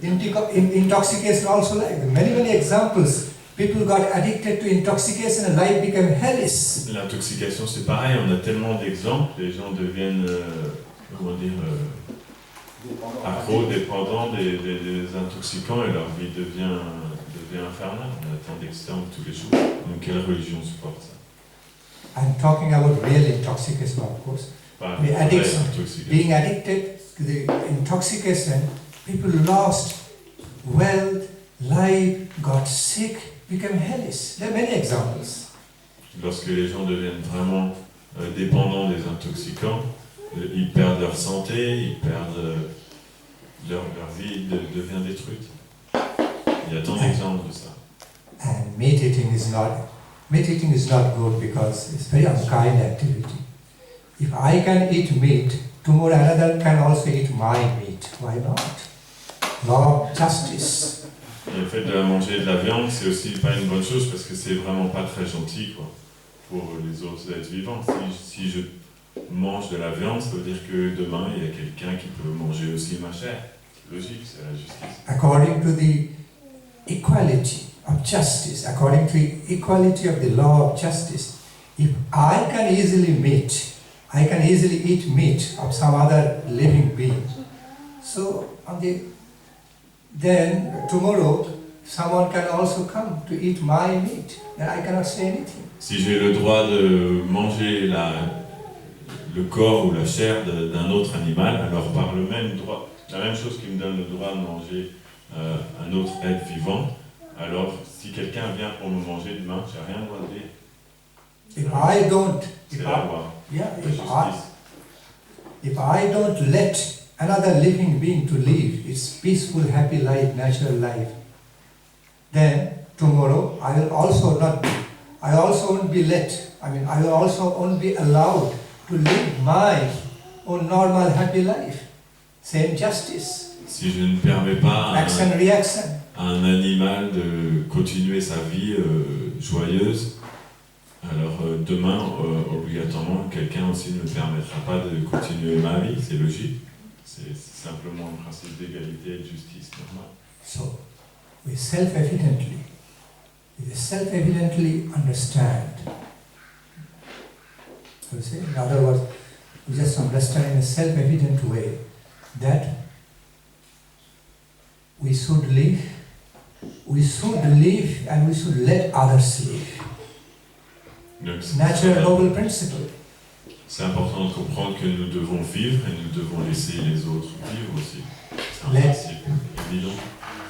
Intoxication also like many examples. People got addicted to intoxication and life became hellish. L'intoxication, c'est pareil. On a tellement d'exemples. Les gens deviennent, accros, dépendants des intoxicants et leur vie devient infernale. On a tant d'exemples tous les jours. Donc, quelle religion supporte ça? I'm talking about real intoxication, of course. The addiction, being addicted to the intoxication, people lost wealth, life, got sick, became hellish. There are many examples. Lorsque les gens deviennent vraiment dépendants des intoxicants, ils perdent leur santé, ils perdent leur vie devient détruite. Il y a tant d'exemples de ça. And meat eating is not good because it's very unkind activity. If I can eat meat, tomorrow another can also eat my meat. Why not? Law of justice. Et le fait de manger de la viande, c'est aussi pas une bonne chose parce que c'est vraiment pas très gentil quoi, pour les autres êtres vivants. Si je mange de la viande, ça veut dire que demain il y a quelqu'un qui peut manger aussi ma chair. C'est logique, c'est la justice. According to the equality of justice, according to the equality of the law of justice, if I can easily eat meat of some other living being. So then tomorrow someone can also come to eat my meat, and I cannot say anything. Si j'ai le droit de manger le corps ou la chair d'un autre animal, alors par le même droit, la même chose qui me donne le droit de manger un autre être vivant, alors si quelqu'un vient pour me manger demain, j'ai rien le droit de dire. If I don't let another living being to live its peaceful, happy life, natural life, then tomorrow I will also won't be allowed to live my own normal, happy life. Same justice. Si je ne permets pas action, reaction. à un animal de continuer sa vie joyeuse, alors demain, obligatoirement, quelqu'un aussi ne me permettra pas de continuer ma vie, c'est logique. C'est simplement un principe d'égalité et de justice normal. So, we self-evidently understand. So say, in other words, we just understand in a self-evident way that we should live and we should let others live. Donc, Natural noble principle. c'est important de comprendre que nous devons vivre et nous devons laisser les autres vivre aussi. C'est un Let- principe évident.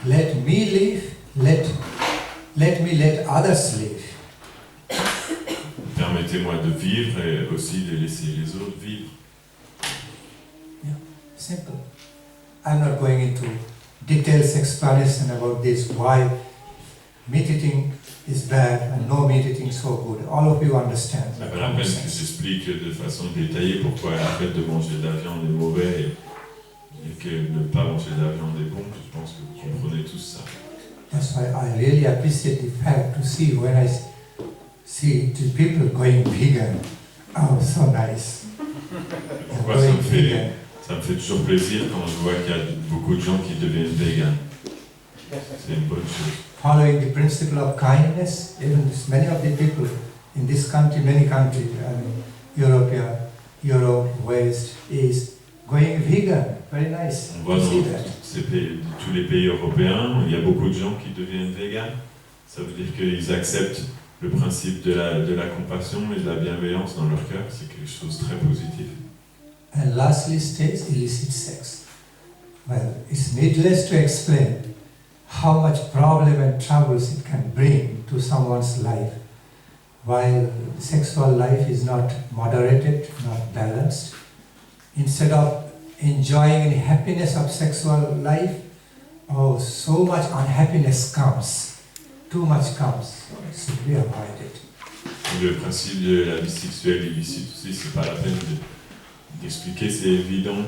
Let me live, let me let others live. Permettez-moi de vivre et aussi de laisser les autres vivre. Simple. I'm not going into details explanation about this, why meat eating is bad and no meat eating so good. All of you understand. C'est pas la peine que j'explique de façon détaillée pourquoi le fait de manger de la viande est mauvais et que ne pas manger de la viande est bon. Je pense que vous comprenez tous ça. That's why I really appreciate the fact to see when I see the people going vegan. Oh, so nice. Pourquoi ça me fait toujours plaisir quand je vois qu'il y a beaucoup de gens qui deviennent véganes. C'est une bonne chose. Following the principle of kindness, even many of the people in this country, many countries, Europe, West, East, going vegan. Very nice. On voit to see dans that. tous les pays européens, il y a beaucoup de gens qui deviennent véganes. Ça veut dire qu'ils acceptent le principe de la compassion et de la bienveillance dans leur cœur. C'est quelque chose de très positif. And lastly stays illicit sex. Well, it's needless to explain how much problem and troubles it can bring to someone's life. While sexual life is not moderated, not balanced, instead of enjoying the happiness of sexual life, oh, so much unhappiness comes. Too much comes. So it should be avoided. Le principe de la vie sexuelle illicite aussi, c'est pas la peine d'expliquer, c'est évident.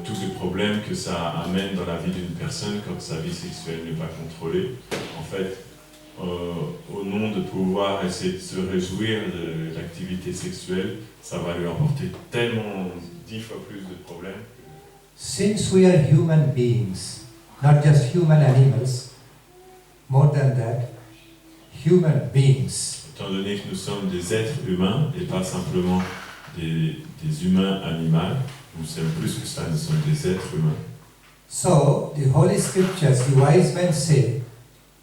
Tous les problèmes que ça amène dans la vie d'une personne quand sa vie sexuelle n'est pas contrôlée. En fait, au nom de pouvoir essayer de se réjouir de l'activité sexuelle, ça va lui apporter tellement 10 fois plus de problèmes. Since we are human beings, not just human animals, more than that, human beings. Étant donné que nous sommes des êtres humains et pas simplement des humains animaux, nous sommes plus que ça, nous sommes des êtres humains. So, the Holy Scriptures, the wise men say,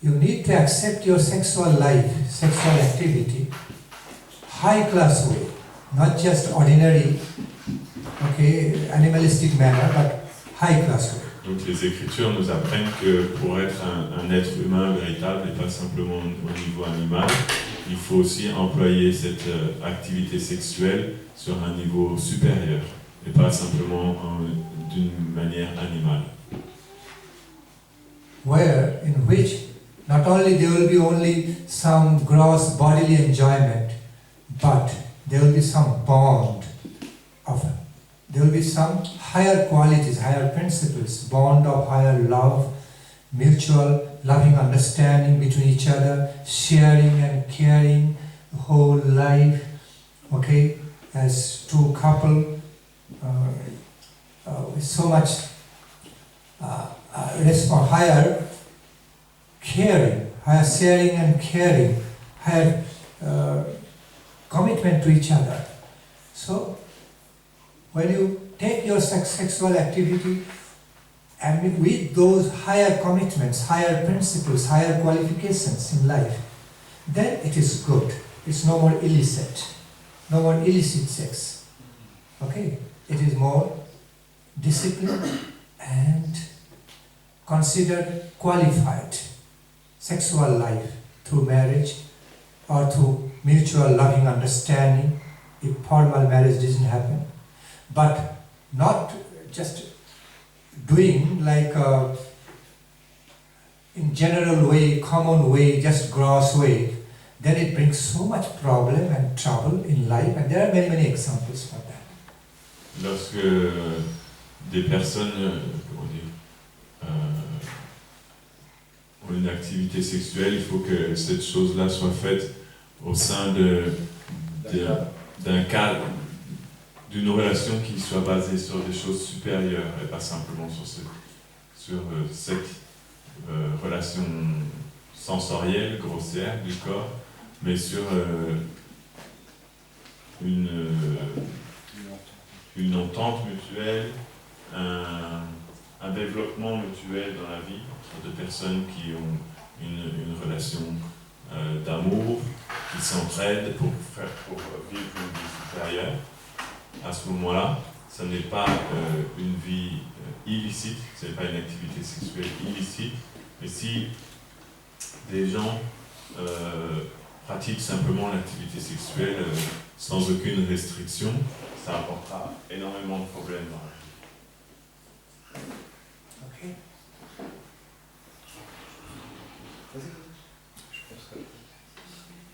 you need to accept your sexual life, sexual activity, high class way, not just ordinary, animalistic manner, but high class way. Donc les Écritures nous apprennent que pour être un être humain véritable et pas simplement au niveau animal, il faut aussi employer cette activité sexuelle sur un niveau supérieur et pas simplement d'une manière animale. In which not only there will be only some gross bodily enjoyment, but there will be some bond there will be some higher qualities, higher principles, bond of higher love, mutual loving understanding between each other, sharing and caring the whole life, as two couple, with so much higher caring, higher sharing and caring, higher commitment to each other. So, when you take your sexual activity and with those higher commitments, higher principles, higher qualifications in life, then it is good. It's no more illicit. No more illicit sex. It is more disciplined and considered qualified sexual life through marriage or through mutual loving understanding if formal marriage doesn't happen. But not just doing like in general way, common way, just gross way, then it brings so much problem and trouble in life, and there are many, many examples for that. Lorsque des personnes, ont une activité sexuelle, il faut que cette chose-là soit faite au sein d'un cadre, d'une relation qui soit basée sur des choses supérieures et pas simplement sur cette relation sensorielle, grossière du corps, mais sur une entente mutuelle, un développement mutuel dans la vie entre deux personnes qui ont une relation d'amour, qui s'entraident pour vivre une vie supérieure. À ce moment-là, ce n'est pas une vie illicite, ce n'est pas une activité sexuelle illicite, mais si des gens pratiquent simplement l'activité sexuelle sans aucune restriction, ça apportera énormément de problèmes dans la vie. Okay.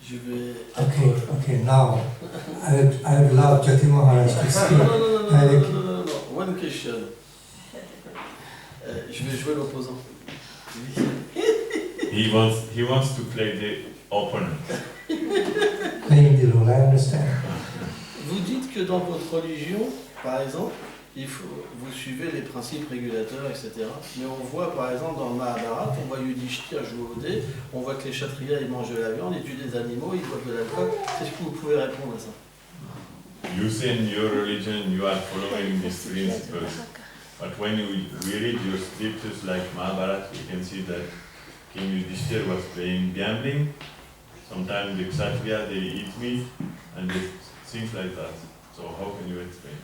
Je vais... Okay, now I would love Jyoti Maharaj to speak. Non, one question. Je vais jouer l'opposant. He wants to play the opponent. Playing the role, I understand. Vous dites que dans votre religion, par exemple, vous suivez les principes régulateurs, etc. Mais on voit, par exemple, dans le Mahabharata, on voit Yudhishthira jouer au dé, on voit que les Kshatriyas, ils mangent de la viande, ils tuent des animaux, ils boivent de l'alcool. Est-ce que vous pouvez répondre à ça? You say in your religion you are following these principles, but when we read your scriptures like Mahabharata, we can see that King Yudhishthira was playing gambling. Sometimes the Kshatriya, they eat meat, and things like that. So how can you explain?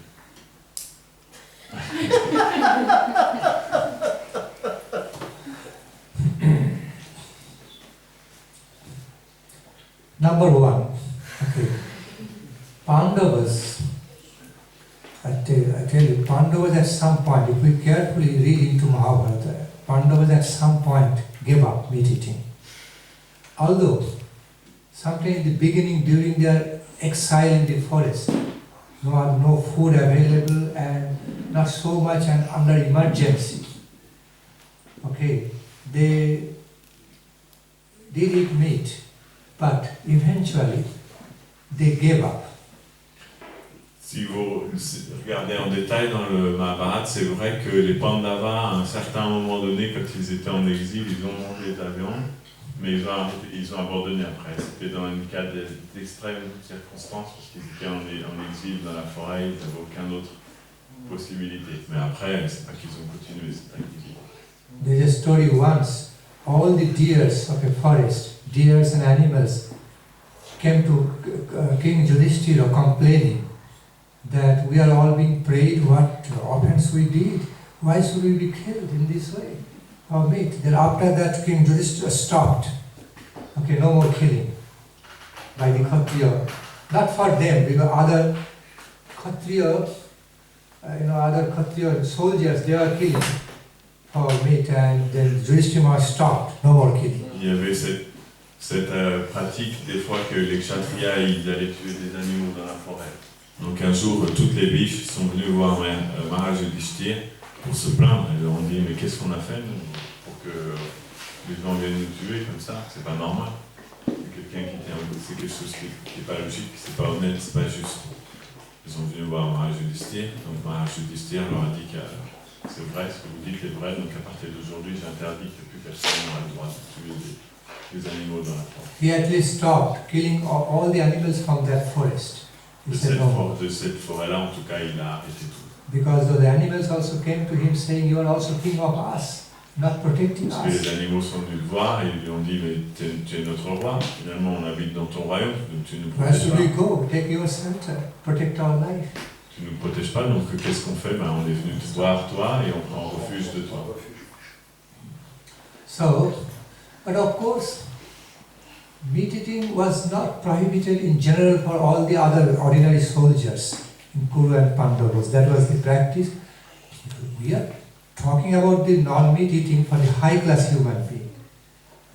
Number one, okay. Pandavas, I tell you, Pandavas at some point, if we carefully read into Mahabharata, Pandavas at some point gave up meat eating. Although, sometime in the beginning, during their exile in the forest, no food available and not so much and under emergency. Okay, they did eat meat, but eventually they gave up. Si vous regardez en détail dans le Mahabharata, c'est vrai que les Pandavas, à un certain moment donné, quand ils étaient en exil, ils ont mangé de la viande, mais ils ont abandonné après. C'était dans un cas d'extrême circonstance, parce qu'ils étaient en exil dans la forêt, ils n'avaient aucune autre possibilité. Mais après, c'est pas qu'ils ont continué cette activité. There's a story once, all the deers of a forest, deers and animals, came to King Yudhishthira complaining that we are all being prayed, what offense we did, why should we be killed in this way? Our meat. Then after that King Yudhishthira stopped. Okay, no more killing by the Kshatriya. Not for them, because other Kshatriya, other Kshatriya soldiers, they are killing for meat, and then Yudhishthira stopped, no more killing. Il y avait cette pratique des fois que les Kshatriyas, ils allaient tuer des animaux dans la forêt. Donc un jour, toutes les biches sont venues voir Maharaj Yudhishthira pour se plaindre. Ils leur ont dit, mais qu'est-ce qu'on a fait nous, pour que les gens viennent nous tuer comme ça? C'est pas normal. C'est quelque chose qui n'est pas logique, c'est pas honnête, c'est pas juste. Ils sont venus voir Maharaj Yudhishthira. Donc Maharaj Yudhishthira leur a dit que c'est vrai, ce que vous dites est vrai, donc à partir d'aujourd'hui, j'interdis que plus personne n'aura le droit de tuer des animaux dans la forêt. He at least stopped killing all the animals from that forest. De cette forêt-là, en tout cas, il a arrêté tout. Because the animals also came to him saying, you are also king of us, not protecting Parce que us. les animaux sont venus le voir et ils lui ont dit, mais tu es notre roi, finalement on habite dans ton royaume, donc tu nous Where protèges should we pas. go? Take your shelter, protect our life. Tu nous protèges pas, donc qu'est-ce qu'on fait? On est venu te voir toi et on prend refuge de toi. So, but of course, meat eating was not prohibited in general for all the other ordinary soldiers in Kuru and Pandavas. That was the practice. We are talking about the non-meat eating for the high-class human being.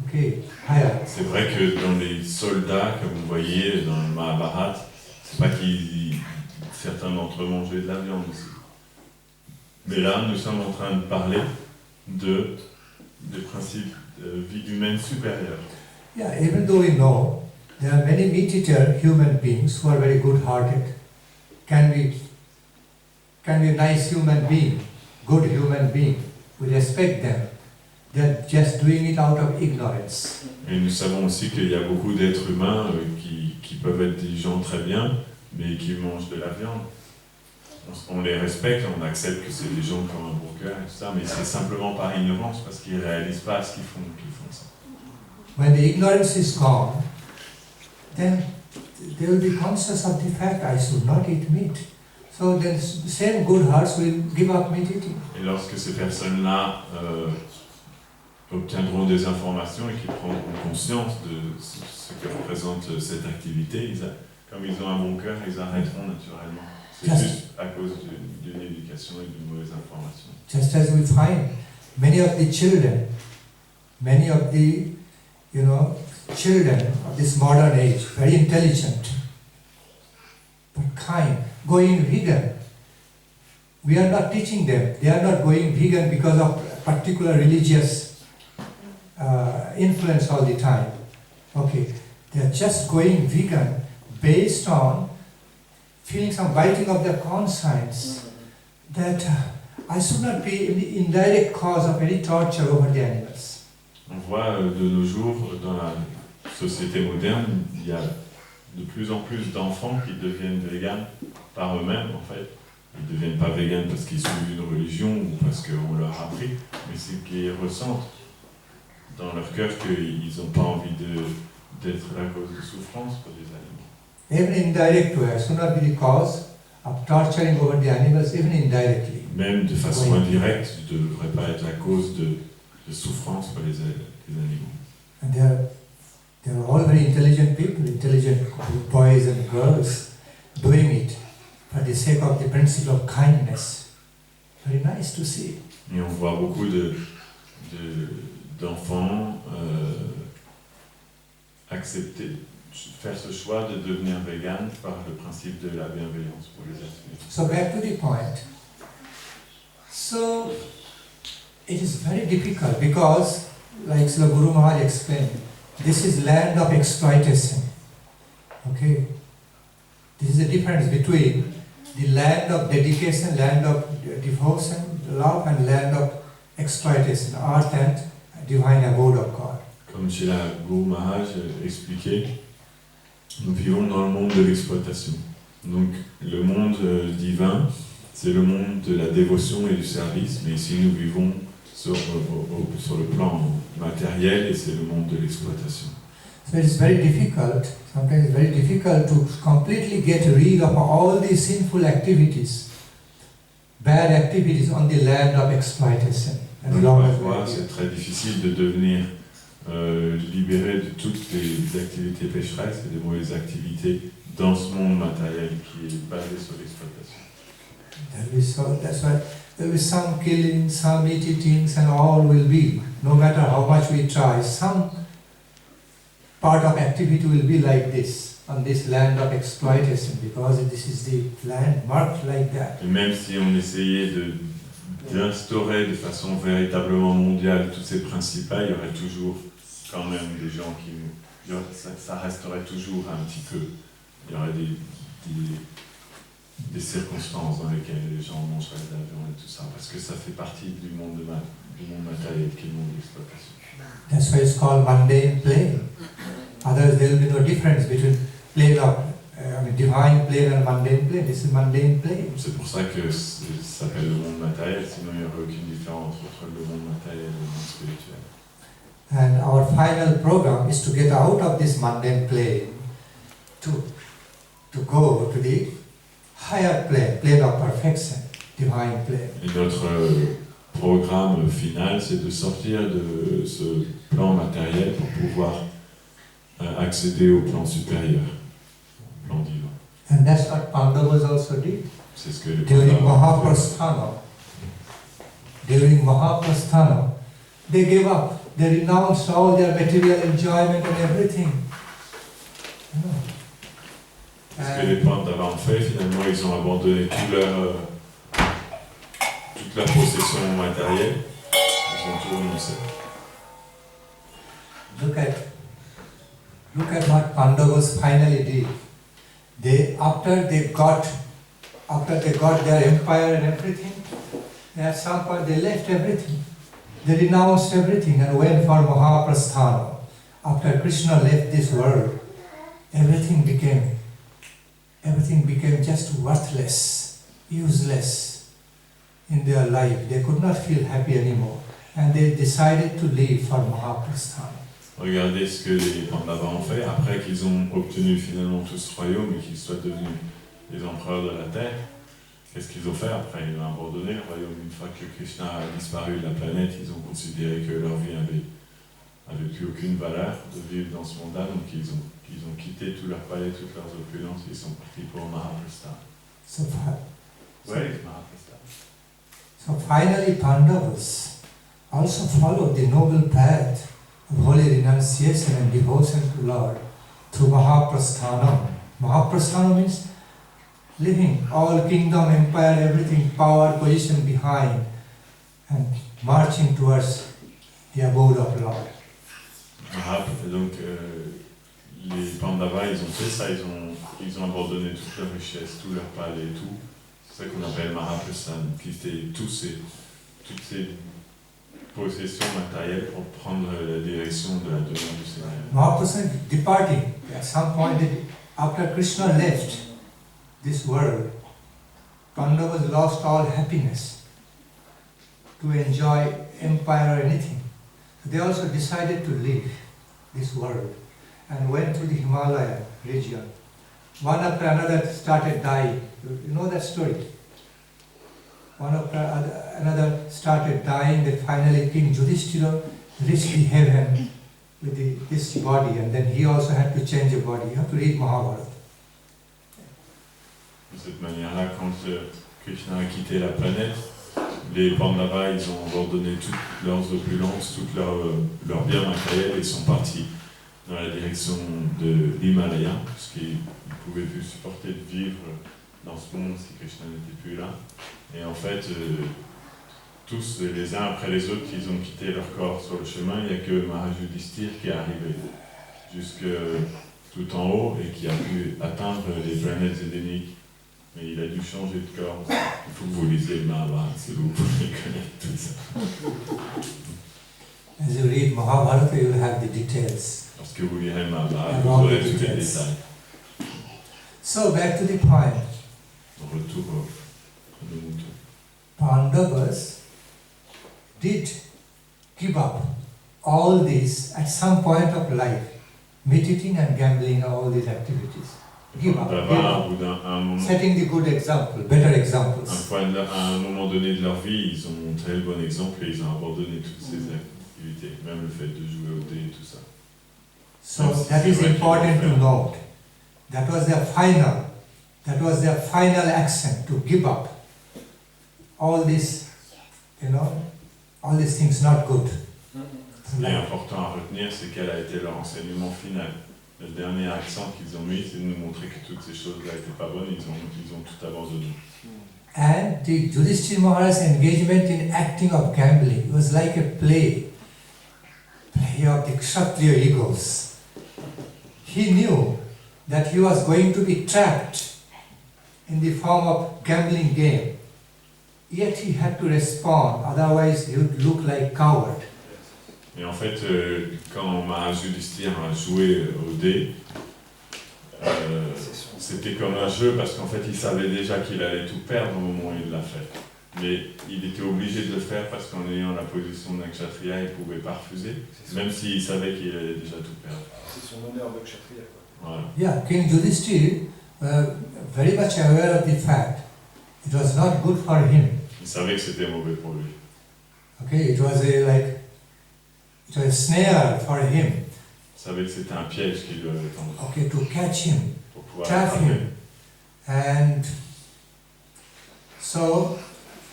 Okay, higher. C'est vrai que dans les soldats, comme vous voyez dans le Mahabharata, c'est pas qu'ils certains d'entre eux mangeaient de la viande aussi. Mais là, nous sommes en train de parler des principes vie humaine supérieure. Yeah, even though we know there are many meat-eater human beings who are very good-hearted, can be a nice human being, good human being, we respect them. They are just doing it out of ignorance. Et nous savons aussi qu'il y a beaucoup d'êtres humains qui peuvent être des gens très bien, mais qui mangent de la viande. On les respecte, on accepte que c'est des gens qui ont un bon cœur et tout ça, mais c'est simplement par ignorance, parce qu'ils ne réalisent pas ce qu'ils font ça. When the ignorance is gone, then they will be conscious of the fact I should not eat meat. So then the same good hearts will give up meat eating. Et lorsque ces personnes-là obtiendront des informations et qu'ils prendront conscience de ce que représente cette activité, comme ils ont un bon cœur, ils arrêteront naturellement. C'est juste à cause d'une éducation et d'une mauvaise information. Just as we find many of the children of this modern age, very intelligent, but kind, going vegan. We are not teaching them. They are not going vegan because of particular religious influence all the time. Okay, they are just going vegan based on feeling some biting of their conscience that I should not be the indirect cause of any torture over the animals. On voit de nos jours, dans la société moderne, il y a de plus en plus d'enfants qui deviennent véganes par eux-mêmes, en fait. Ils ne deviennent pas véganes parce qu'ils suivent une religion ou parce qu'on leur a appris, mais c'est qu'ils ressentent dans leur cœur qu'ils n'ont pas envie d'être la cause de souffrance pour les animaux. Even indirect way, I should not be the cause of torturing over the animals, even indirectly. Même de façon indirecte, tu ne devrais pas être la cause de souffrance pour les animaux. And they are all very intelligent people, intelligent boys and girls, doing it for the sake of the principle of kindness. Very nice to see. Et on voit beaucoup d'enfants faire ce choix de devenir vegan par le principe de la bienveillance pour les êtres humains. So back to the point. So it is very difficult because, like Srila Guru Maharaj explained, this is land of exploitation. Okay? This is the difference between the land of dedication, land of devotion, love, and land of exploitation, earth and divine abode of God. Comme Srila Guru Maharaj expliquait, nous vivons dans le monde de l'exploitation. Donc le monde divin, c'est le monde de la dévotion et du service, mais ici nous vivons sur le plan matériel et c'est le monde de l'exploitation. So it's very difficult, sometimes it's very difficult to completely get rid of all these sinful activities, bad activities on the land of exploitation. Parfois, c'est très difficile de devenir libéré de toutes les activités pécheresses et des mauvaises activités dans ce monde matériel qui est basé sur l'exploitation. That's why there will be some killing, some eating, and all will be, no matter how much we try, some part of activity will be like this, on this land of exploitation, because this is the land marked like that. Et même si on essayait d'instaurer de façon véritablement mondiale tous ces principes-là, il y aurait toujours quand même des gens qui... Ça resterait toujours un petit peu. Il y aurait des circonstances dans lesquelles les gens mangeraient de l'avion et tout ça, parce que ça fait partie du monde matériel qui est le monde de l'exploitation. That's why it's called mundane plane. Otherwise there will be no difference between plane of divine plane and mundane plane. This is mundane plane. C'est pour ça que ça s'appelle le monde matériel, sinon il n'y aurait aucune différence entre le monde matériel et le monde spirituel. And our final program is to get out of this mundane plane to go to the higher plane, plane of perfection, divine plane. Et notre programme final, c'est de sortir de ce plan matériel pour pouvoir accéder au plan supérieur, au plan divin. And that's what Pandavas also did. C'est ce que les During Pandavas Mahaprasthana, they gave up. They renounced all their material enjoyment and everything. Ce que les Pandavas ont fait, finalement, ils ont abandonné toute leur possession matérielle. Ils ont tout renoncé. Look at what Pandavas finally did. After they got their empire and everything, at some point they left everything. They renounced everything and went for Mahaprasthana. After Krishna left this world, everything became just worthless, useless in their life. They could not feel happy anymore. And they decided to leave for Mahaprasthana. Regardez ce que les Pandavas ont fait après qu'ils ont obtenu finalement tout ce royaume et qu'ils soient devenus les empereurs de la terre. Qu'est-ce qu'ils ont fait après? Ils ont abandonné le royaume. Une fois que Krishna a disparu de la planète, ils ont considéré que leur vie avait plus aucune valeur de vivre dans ce monde-là, donc ils ont quitté tout leur palais, toutes leurs opulences, et ils sont partis pour Mahaprasthana. So Mahaprasthana. Finally Pandavas also followed the noble path of holy renunciation and devotion to Lord through Mahaprasthana. Mahaprasthana means leaving all kingdom, empire, everything, power, position behind and marching towards the abode of Lord. Donc les Pandavas, ils ont fait ça, ils ont abandonné toute leur richesse, tout leur palais et tout. C'est ça qu'on appelle Mahaprasthana, qui était toutes ces possessions matérielles pour prendre la direction de la demeure du Seigneur. Mahaprasthana departing. At some point, after Krishna left this world, Pandavas lost all happiness to enjoy empire or anything. They also decided to leave this world and went to the Himalaya region. One after another started dying. You know that story? One after another started dying. Then finally King Yudhishthira reached the heaven with this body, and then he also had to change a body. You have to read Mahabharata. De cette manière-là, quand Krishna a quitté la planète, les Pandavas, ils ont abandonné toutes leurs opulences, tous leurs biens matériels et sont partis dans la direction de l'Himalaya, parce qu'ils ne pouvaient plus supporter de vivre dans ce monde si Krishna n'était plus là. Et en fait, tous les uns après les autres, ils ont quitté leur corps sur le chemin. Il n'y a que Maharaj Yudhishthira qui est arrivé jusque tout en haut et qui a pu atteindre les planètes édéniques. Mais il a dû changer de corps. Il faut que vous lisiez le Mahabharata si vous pouvez connaître tout ça. As you read Mahabharata, you will have the details. Lorsque vous lirez le Mahabharata, vous aurez tous les détails. So back to the point. Retour à nos moutons. Pandavas did give up all this at some point of life, meditating and gambling, all these activities. Give up. Setting the good example, better examples. À un moment donné de leur vie, ils ont montré le bon exemple et ils ont abandonné toutes ces activités, même le fait de jouer au dé et tout ça. So that is important to note. That was their final action, to give up all this, all these things not good. Ce qui est important à retenir, c'est quel a été leur enseignement final. Le dernier accent qu'ils ont mis, c'est de nous montrer que toutes ces choses-là n'étaient pas bonnes, ils ont tout abandonné. And the Yudhishthira Maharaj's engagement in acting of gambling was like a play of the Kshatriya egos. He knew that he was going to be trapped in the form of gambling game. Yet he had to respond, otherwise he would look like coward. Et en fait, quand Maharaj Yudhishthira a joué au dé, c'était comme un jeu parce qu'en fait il savait déjà qu'il allait tout perdre au moment où il l'a fait. Mais il était obligé de le faire parce qu'en ayant la position d'un kshatriya, il ne pouvait pas refuser, même s'il savait qu'il allait déjà tout perdre. C'est son honneur de kshatriya. Voilà. Yeah, King Yudhishthira, very much aware of the fact it was not good for him. Il savait que c'était mauvais pour lui. Okay, it was a snare for him. Il savait que c'était un piège qui lui avait tendu. Okay, to catch him, Pour pouvoir trap l'attraper. him. And so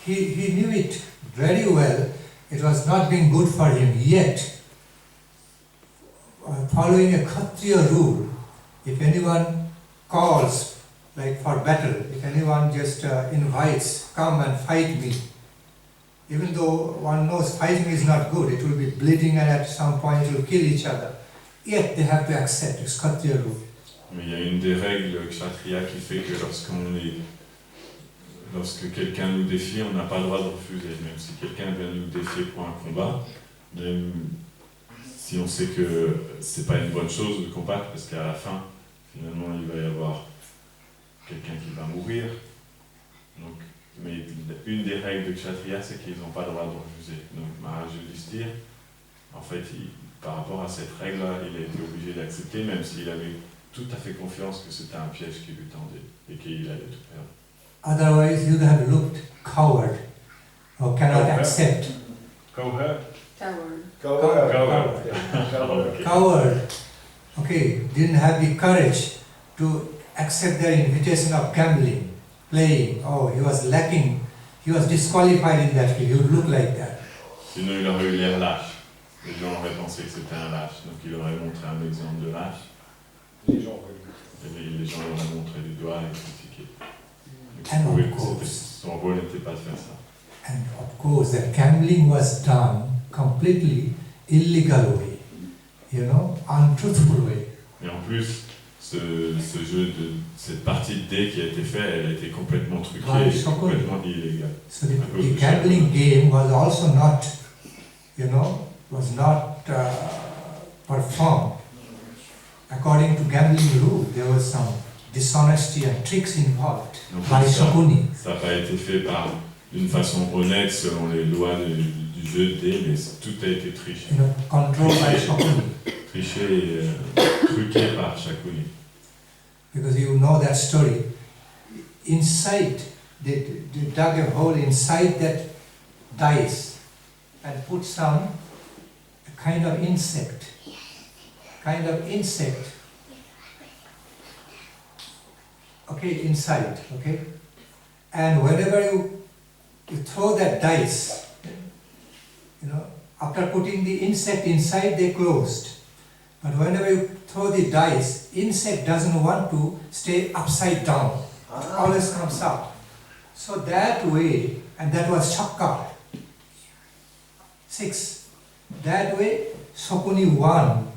he knew it very well. It was not being good for him. Yet, following a Kshatriya rule, if anyone calls, like for battle, if anyone just invites, come and fight me, Even though one knows fighting is not good, it will be bleeding and at some point it will kill each other. Yet they have to accept, it's Kshatriya rule. Mais il y a une des règles kshatriya qui fait que lorsque quelqu'un nous défie, on n'a pas le droit de refuser. Même si quelqu'un vient nous défier pour un combat, même si on sait que c'est pas une bonne chose de combattre, parce qu'à la fin, finalement, il va y avoir quelqu'un qui va mourir. Donc, mais une des règles de kshatriya, c'est qu'ils n'ont pas le droit de refuser. Donc, Maharaj Yudhishthira, en fait, par rapport à cette règle-là, il a été obligé d'accepter, même s'il avait tout à fait confiance que c'était un piège qui lui tendait et qu'il allait tout perdre. Otherwise, you would have looked coward or cannot Coward. accept. Coward. Coward. Okay, didn't have the courage to accept their invitation of gambling, playing. Oh, he was lacking. He was disqualified in that field. He would look like that. Sinon, il aurait eu l'air lâche. Les gens auraient pensé que c'était un lâche, donc il aurait montré un exemple de lâche. Les gens l'auraient montré du doigt et critiqué. Son rôle n'était pas de faire ça. And of course, the gambling was done completely illegal way, untruthful way. Et en plus, cette partie de dés qui a été faite, elle a été complètement truquée et complètement illégale. So the gambling game was also not, performed according to gambling rule. There was some dishonesty and tricks involved by Shakuni. Ça n'a pas été fait d'une façon honnête selon les lois du jeu de dés, mais tout a été triché. Controlled by Shakuni. Triché et truqué par Shakuni. Because you know that story. Inside, they dug a hole inside that dice and put some kind of insect. Okay, inside, okay? And whenever you throw that dice, after putting the insect inside, they closed. But whenever you throw the dice, insect doesn't want to stay upside down. It always comes up. So that way, and that was Chakka. 6. That way, Shakuni won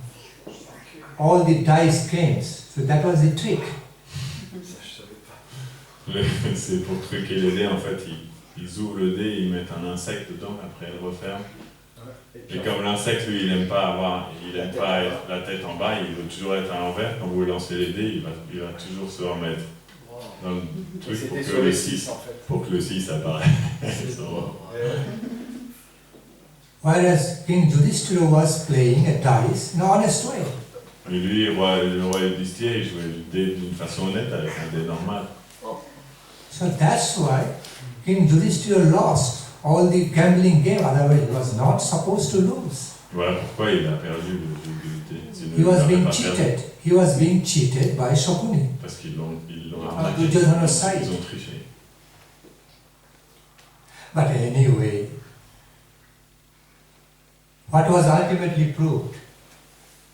all the dice games. So that was the trick. C'est pour truquer les dés, en fait, ils ouvrent le dé, ils mettent un insecte dedans, après ils referment. Et comme l'insecte, lui, il n'aime pas être la tête en bas, il veut toujours être à l'envers. Quand vous lancez les dés, il va toujours se remettre dans le truc pour que le 6 apparaisse. Whereas King Yudhishthira was playing a dice in an honest way. Et lui, le roi Yudhishthira, il jouait le dé d'une façon honnête, avec un dé normal. So that's why King Yudhishthira lost all the gambling game, otherwise he was not supposed to lose. Voilà pourquoi il a perdu le jeu du dé. He was being cheated. He was being cheated by Shakuni. Parce qu'ils l'ont arnaqué. Ils ont triché. But anyway, what was ultimately proved?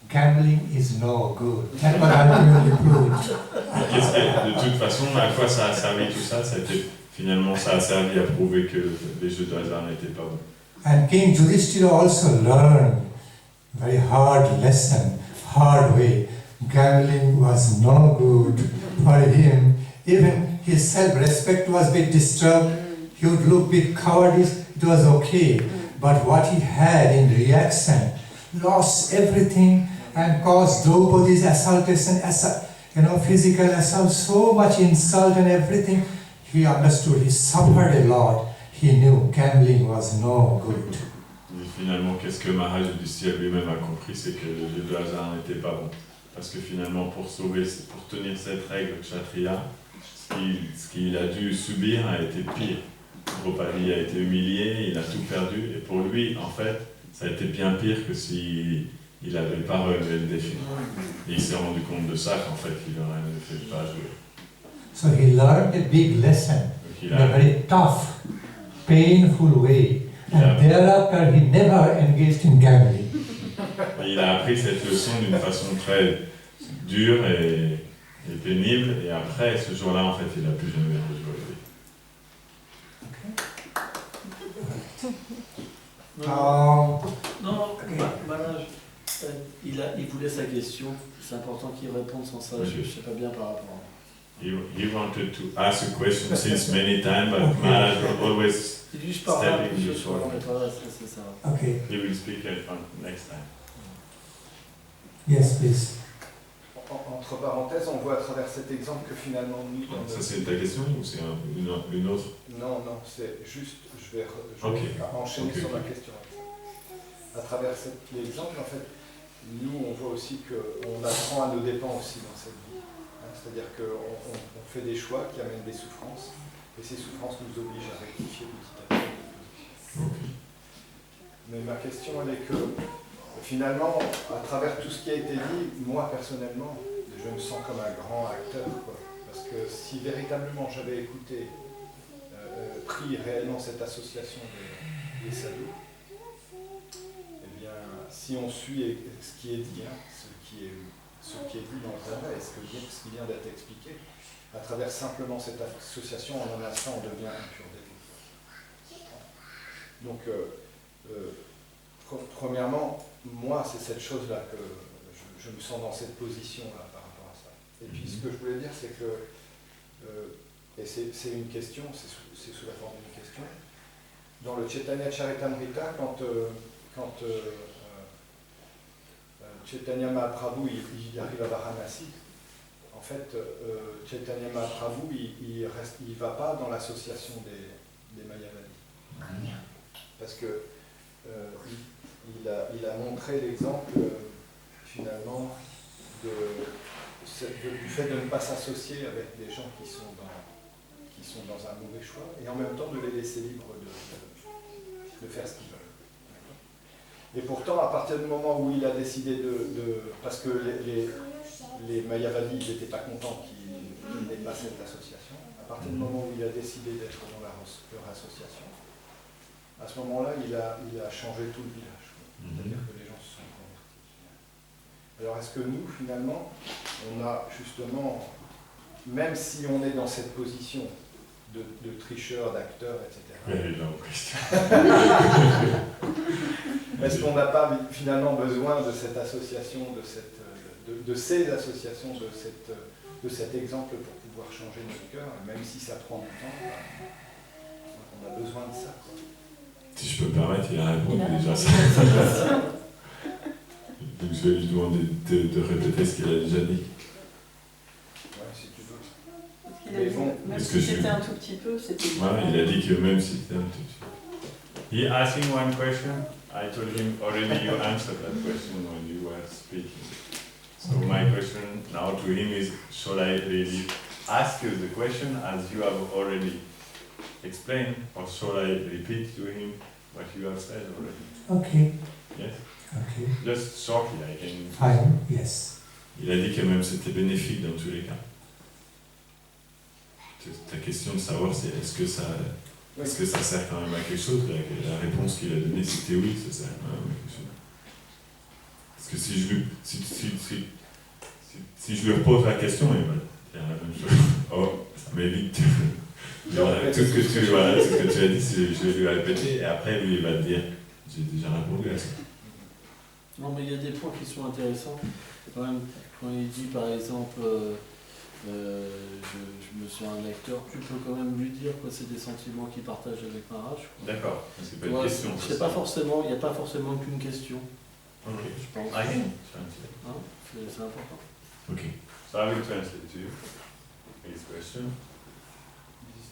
Gambling is no good. That was ultimately proved. De toute façon, à quoi ça a servi tout ça? Finalement, ça a servi à prouver que les jeux de hasard n'étaient pas bons. And King Yudhishthira also learned very hard lesson, hard way. Gambling was no good for him. Even his self-respect was a bit disturbed. He would look a bit cowardice. It was okay. But what he had in reaction, lost everything and caused Draupadi's assaultation, physical assault, so much insult and everything. He understood, he suffered a lot. He knew gambling was no good. Et finalement, qu'est-ce que Maharaj Yudhishthira lui-même a compris, c'est que le jeu de hasard n'était pas bon. Parce que finalement, pour tenir cette règle kshatriya, ce qu'il a dû subir a été pire. Gopalji a été humilié, il a tout perdu, et pour lui, en fait, ça a été bien pire que s'il n'avait pas relevé le défi. Et il s'est rendu compte de ça, qu'en fait, il aurait ne fait pas jouer. So he learned a big lesson in a very tough, painful way. And thereafter he never engaged in gambling. Il a appris cette leçon d'une façon très dure et pénible, et après, ce jour-là, en fait, il n'a plus jamais rejoué. So Non, Maharaj, il voulait sa question. C'est important qu'il réponde sans ça. Je ne sais pas bien par rapport. He wanted to ask a question since many times, but Maharaj always stepping before. Okay. He will speak next time. Yes, please. Entre parenthèses, on voit à travers cet exemple que finalement nous... Ça c'est ta question ou c'est une autre? Non, c'est juste, je vais enchaîner sur ma question. À travers l'exemple, en fait, nous on voit aussi qu'on apprend à nos dépens aussi dans cette vie. C'est-à-dire qu'on fait des choix qui amènent des souffrances, et ces souffrances nous obligent à rectifier petit à petit. Mais ma question, elle est que, finalement, à travers tout ce qui a été dit, moi personnellement, je me sens comme un grand acteur, quoi. Parce que si véritablement j'avais écouté, pris réellement cette association des sadhus, eh bien, si on suit ce qui est dit, ce qui est dit dans le travail, et ce qui vient d'être expliqué, à travers simplement cette association, en un instant, on devient un pur dévot. Donc, premièrement, moi, c'est cette chose-là que je me sens dans cette position-là par rapport à ça. Et puis, ce que je voulais dire, c'est que, et c'est une question, c'est sous la forme d'une question, dans le Chaitanya Charitamrita, quand Chaitanya Mahaprabhu il arrive à Varanasi, en fait, Chaitanya Mahaprabhu, il ne va pas dans l'association des Mayavadis. Parce que il a montré l'exemple, finalement, du fait de ne pas s'associer avec des gens qui sont dans un mauvais choix, et en même temps de les laisser libres de faire ce qu'ils veulent. Et pourtant, à partir du moment où il a décidé parce que les Mayavadis n'étaient pas contents qu'il n'ait pas cette association, à partir du moment où il a décidé d'être dans leur association, à ce moment-là, il a changé tout le village. C'est-à-dire que les gens se sont convertis. Alors est-ce que nous, finalement, on a justement, même si on est dans cette position de tricheur, d'acteur, etc. Est-ce qu'on n'a pas finalement besoin de cette association, de ces associations, de cet exemple pour pouvoir changer notre cœur, même si ça prend du temps, on a besoin de ça, quoi. Si je peux me permettre, il a répondu déjà ça. Donc je vais lui demander de répéter ce qu'il a déjà dit. Ouais, si tu veux. Parce qu'il a dit, même si c'était un tout petit peu, c'était... Ouais, il a dit que même si c'était un tout petit peu. He asked him one question. I told him already you answered that question when you were speaking. So my question now to him is, shall I really ask you the question as you have already explained, or shall I repeat to him what you have said already? Okay. Yes? Okay. Just shortly, I can... Fine, yes. Il a dit que même c'était bénéfique dans tous les cas. Ta question de savoir c'est est-ce que ça sert quand même à quelque chose, la réponse qu'il a donnée c'était oui, ça sert quand même à quelque chose. Parce que si je lui repose la question, il va dire la même chose. Oh, ça m'évite. Tout ce que tu as dit, je vais lui répéter, et après lui il va te dire, j'ai déjà répondu à ça. Non, mais il y a des points qui sont intéressants. Quand même, quand il dit par exemple, je me sens un acteur, tu peux quand même lui dire que c'est des sentiments qu'il partage avec Maharaj. D'accord, c'est pas une question. C'est pas forcément, il n'y a pas forcément qu'une question. Ok, je pense. C'est important. Ok, so I will translate to you his question.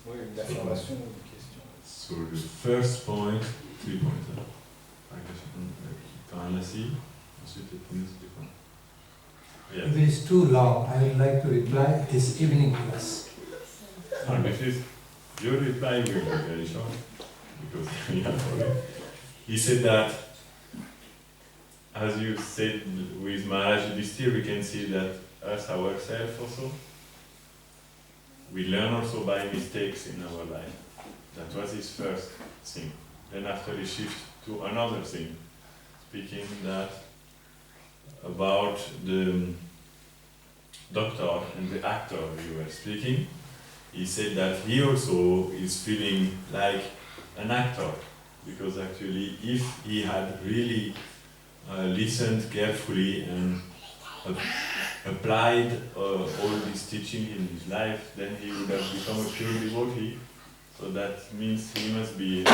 Oui, une affirmation ou une question. So the first point, 3 points. If it is too long, I would like to reply this evening class. Your reply will be very short, because he said that, as you said with Maharaj Yudhishthira, we can see that us ourselves also, we learn also by mistakes in our life. That was his first thing. Then after he shifted to another thing, speaking that about the doctor and the actor you were speaking, he said that he also is feeling like an actor, because actually if he had really listened carefully and applied all this teaching in his life, then he would have become a pure devotee. So that means he must be,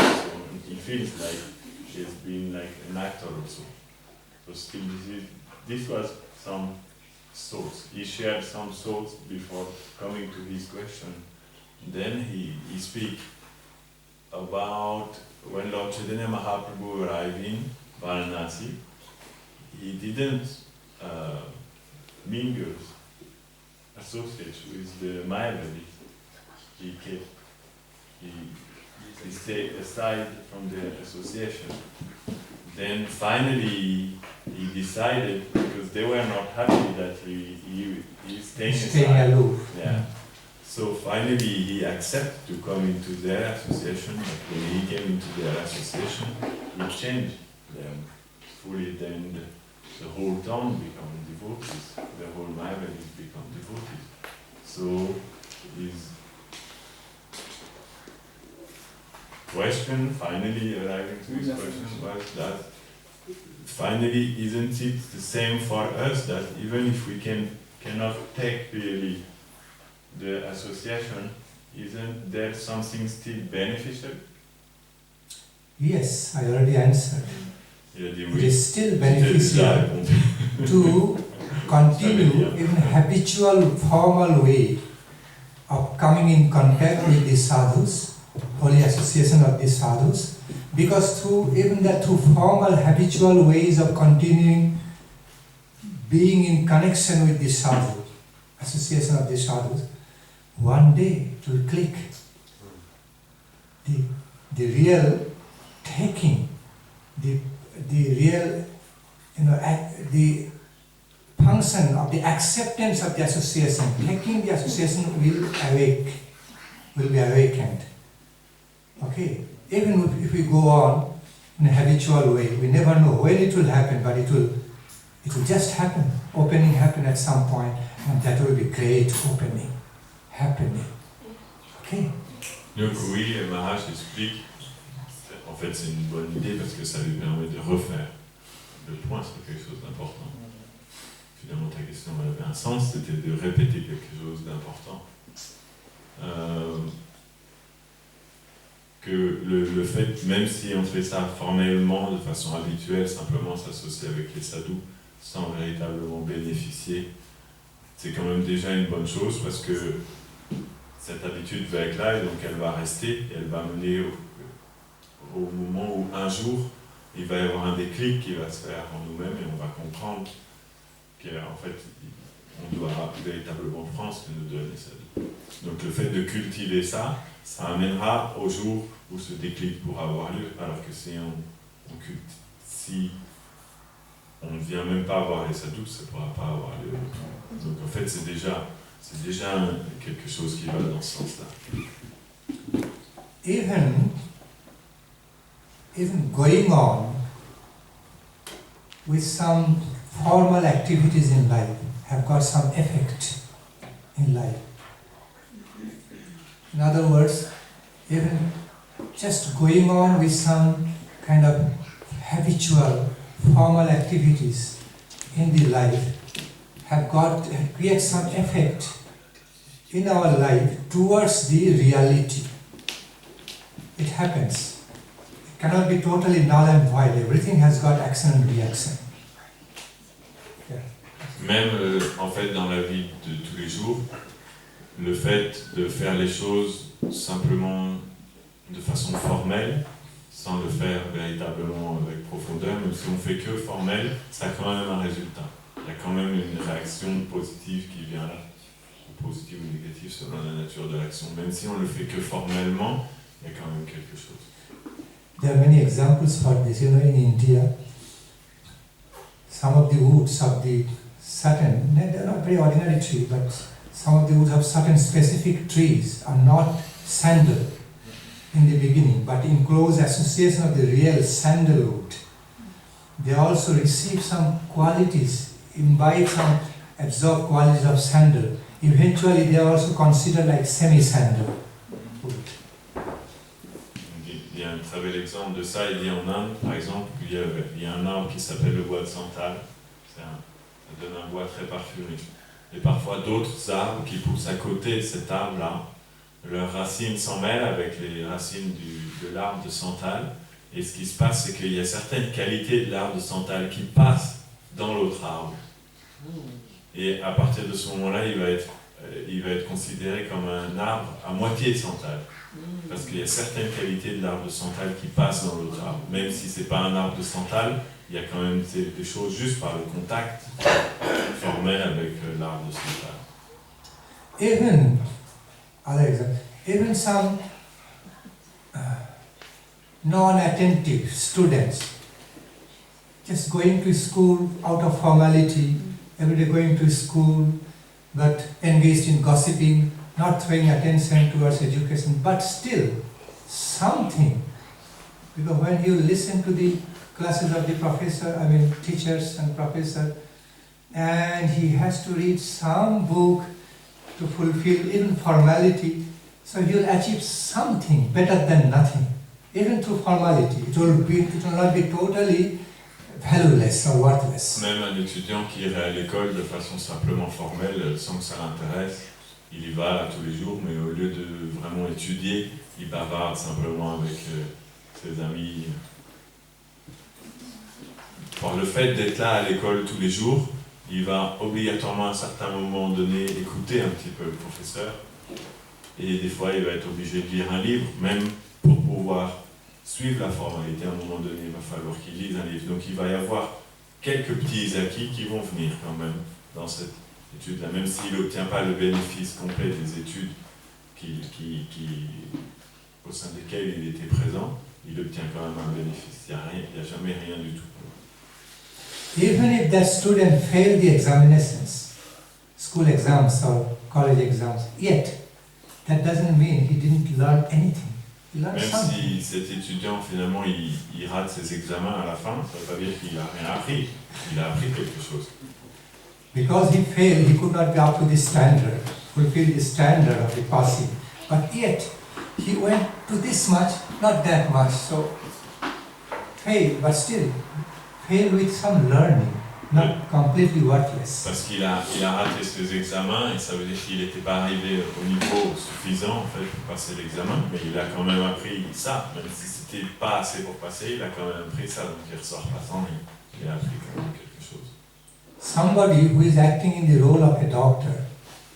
he feels like he has been like an actor also. So still this was some thoughts. He shared some thoughts before coming to his question. Then he speak about when Lord Chaitanya Mahaprabhu arrived in Varanasi, he didn't mingle, associate with the Mayavadis. He stayed aside from the association. Then finally he decided, because they were not happy that he staying aside. Aloof. Yeah. So finally he accepted to come into their association, but when he came into their association, he changed them fully. Then the whole town became devotees, the whole Mayavadis become devotees. So his question, finally arriving to his question, was that finally isn't it the same for us that even if we cannot take really the association, isn't there something still beneficial? Yes, I already answered. It is still beneficial to continue in habitual, formal way of coming in contact with the sadhus, holy association of the sadhus, because through formal, habitual ways of continuing being in connection with the sadhu, association of the sadhus, one day it will click. The real taking, the real, the function of the acceptance of the association, taking the association will be awakened. Okay, even if we go on in a habitual way, we never know when it will happen, but it will just happen. Opening happen at some point, and that will be great opening, happening. Okay. Donc oui, Maharaj explique. En fait, c'est une bonne idée parce que ça lui permet de refaire le point sur quelque chose d'important. Finalement, ta question avait un sens, c'était de répéter quelque chose d'important. Que le fait, même si on fait ça formellement, de façon habituelle, simplement s'associer avec les sadhus, sans véritablement bénéficier, c'est quand même déjà une bonne chose parce que cette habitude va être là et donc elle va rester et elle va mener au moment où un jour il va y avoir un déclic qui va se faire en nous-mêmes et on va comprendre qu'en fait on doit véritablement prendre ce que nous donnent les sadhus. Donc le fait de cultiver ça, ça amènera au jour où ce déclic pourra avoir lieu, alors que si on ne vient même pas voir les sadhus, ça ne pourra pas avoir lieu. Donc en fait c'est déjà quelque chose qui va dans ce sens-là. Even going on with some formal activities in life have got some effect in life. In other words, even just going on with some kind of habitual, formal activities in the life create some effect in our life towards the reality. It happens. It cannot be totally null and void. Everything has got action and reaction. Yeah. Même en fait dans la vie de tous les jours, le fait de faire les choses simplement de façon formelle, sans le faire véritablement avec profondeur, même si on fait que formel, ça a quand même un résultat. Il y a quand même une réaction positive qui vient là, ou positive ou négative selon la nature de l'action. Même si on le fait que formellement, il y a quand même quelque chose. There are many examples for this. In India, some of the woods of the certain, they're not very ordinary tree, but some of the woods of certain specific trees are not sandal in the beginning, but in close association of the real sandalwood. They also receive some qualities, imbibe some absorbed qualities of sandal. Eventually they are also considered like semi-sandal wood. Il y a un très bel l'exemple de ça. Il dit en Inde, par exemple, il y a un arbre qui s'appelle le bois de santal. Ça donne un bois très parfumé. Et parfois d'autres arbres qui poussent à côté de cet arbre-là, leurs racines s'en mêlent avec les racines de l'arbre de santal. Et ce qui se passe, c'est qu'il y a certaines qualités de l'arbre de santal qui passent dans l'autre arbre. Et à partir de ce moment-là, il va être considéré comme un arbre à moitié santal. Parce qu'il y a certaines qualités de l'arbre de santal qui passent dans l'autre arbre. Même si ce n'est pas un arbre de santal, il y a quand même des choses juste par le contact formel avec l'arbre de santal. Even, other example, even some non-attentive students, just going to school out of formality, every day going to school, but engaged in gossiping, not paying attention towards education, but still something. Because when you listen to the classes of the professor, teachers and professor, and he has to read some book to fulfill even formality, so he will achieve something better than nothing. Even through formality, it will not be totally valueless or worthless. Même un étudiant qui irait à l'école de façon simplement formelle, sans que ça l'intéresse, il y va là tous les jours, mais au lieu de vraiment étudier, il bavarde simplement avec ses amis. Par le fait d'être là à l'école tous les jours, il va obligatoirement à un certain moment donné écouter un petit peu le professeur, et des fois il va être obligé de lire un livre, même pour pouvoir suivre la formalité. À un moment donné, il va falloir qu'il lise un livre. Donc il va y avoir quelques petits acquis qui vont venir quand même dans cette étude-là, même s'il n'obtient pas le bénéfice complet des études au sein desquelles il était présent, il obtient quand même un bénéfice. Il n'y a jamais rien du tout. Even if that student failed the examinations, school exams or college exams, yet that doesn't mean he didn't learn anything. He learned Même something. si cet étudiant finalement il rate ses examens à la fin, ça ne veut pas dire qu'il n'a rien appris. Il a appris quelque chose. Because he failed, he could not be up to the standard, fulfill the standard of the passing. But yet, he went to this much, not that much, so failed, but still, failed with some learning, not completely worthless. Parce qu'il a raté ses examens et ça veut dire qu'il n'était pas arrivé au niveau suffisant en fait pour passer l'examen, mais il a quand même appris ça, même si c'était pas assez pour passer, il a quand même appris ça, donc il ressort pas sans rien. Il a appris quand même quelque chose. Somebody who is acting in the role of a doctor,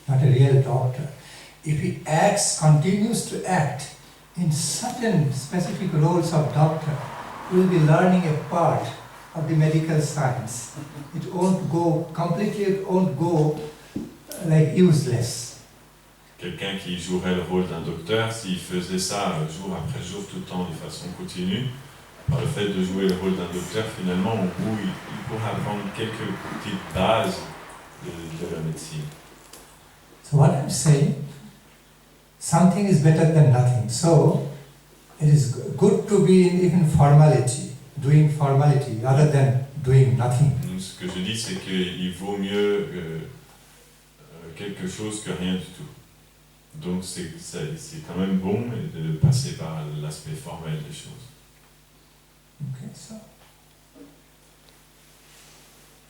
not a real doctor, if he continues to act in certain specific roles of doctor, he will be learning a part of the medical science. It won't go completely, it won't go like useless. Quelqu'un qui jouerait le rôle d'un docteur, s'il faisait ça jour après jour, tout le temps, de façon continue, par le fait de jouer le rôle d'un docteur, finalement, au bout, il pourra apprendre quelques petites bases de la médecine. So what I'm saying, something is better than nothing. So it is good to be in even formality, doing formality, rather than doing nothing. Donc, ce que je dis, c'est qu'il vaut mieux quelque chose que rien du tout. Donc c'est quand même bon de passer par l'aspect formel des choses. Okay, so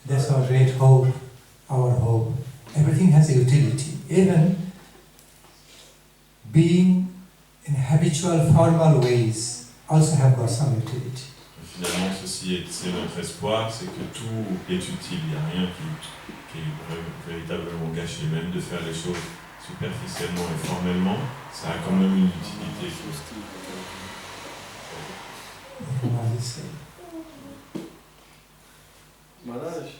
that's our great hope, our hope. Everything has a utility. Even being in habitual, formal ways also have got some utility. Finalement, c'est notre espoir, c'est que tout est utile. Il n'y a rien qui est véritablement gâché. Même de faire les choses superficiellement et formellement, ça a quand même une utilité. Malage.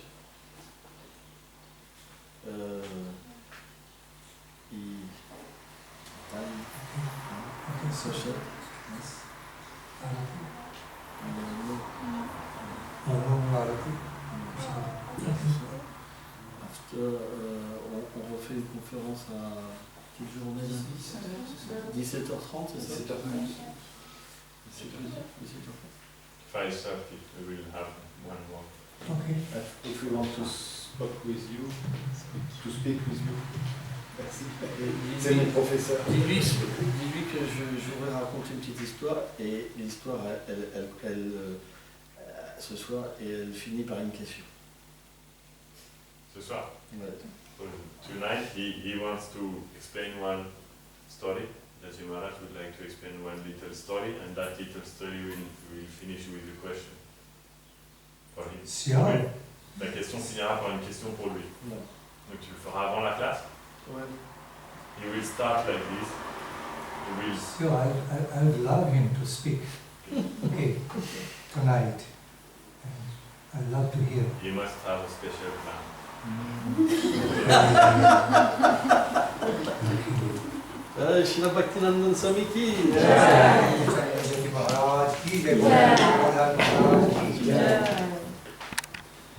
On refait une conférence à quelle journée là 17h30, c'est ça 17h30. C'est plus 17h30. 5:30, we will have one more. Okay. If we want to speak with you, C'est mon professeur. Dis-lui que je voudrais raconter une petite histoire, et l'histoire, ce soir, et elle finit par une question. Ce soir. Ouais. Tonight he wants to explain one story. That Maharaj would like to explain one little story, and that little story will finish with a question for him. Sure. La question finira par une question pour lui. Ouais. Donc tu le feras avant la classe. Ouais. He will start like this. He will. Sure, I would love him to speak. Okay, tonight. And I'd love to hear. He must have a special plan. Srila Bhakti Nandan Swami ki. Jai. Maharaj ki. Jai.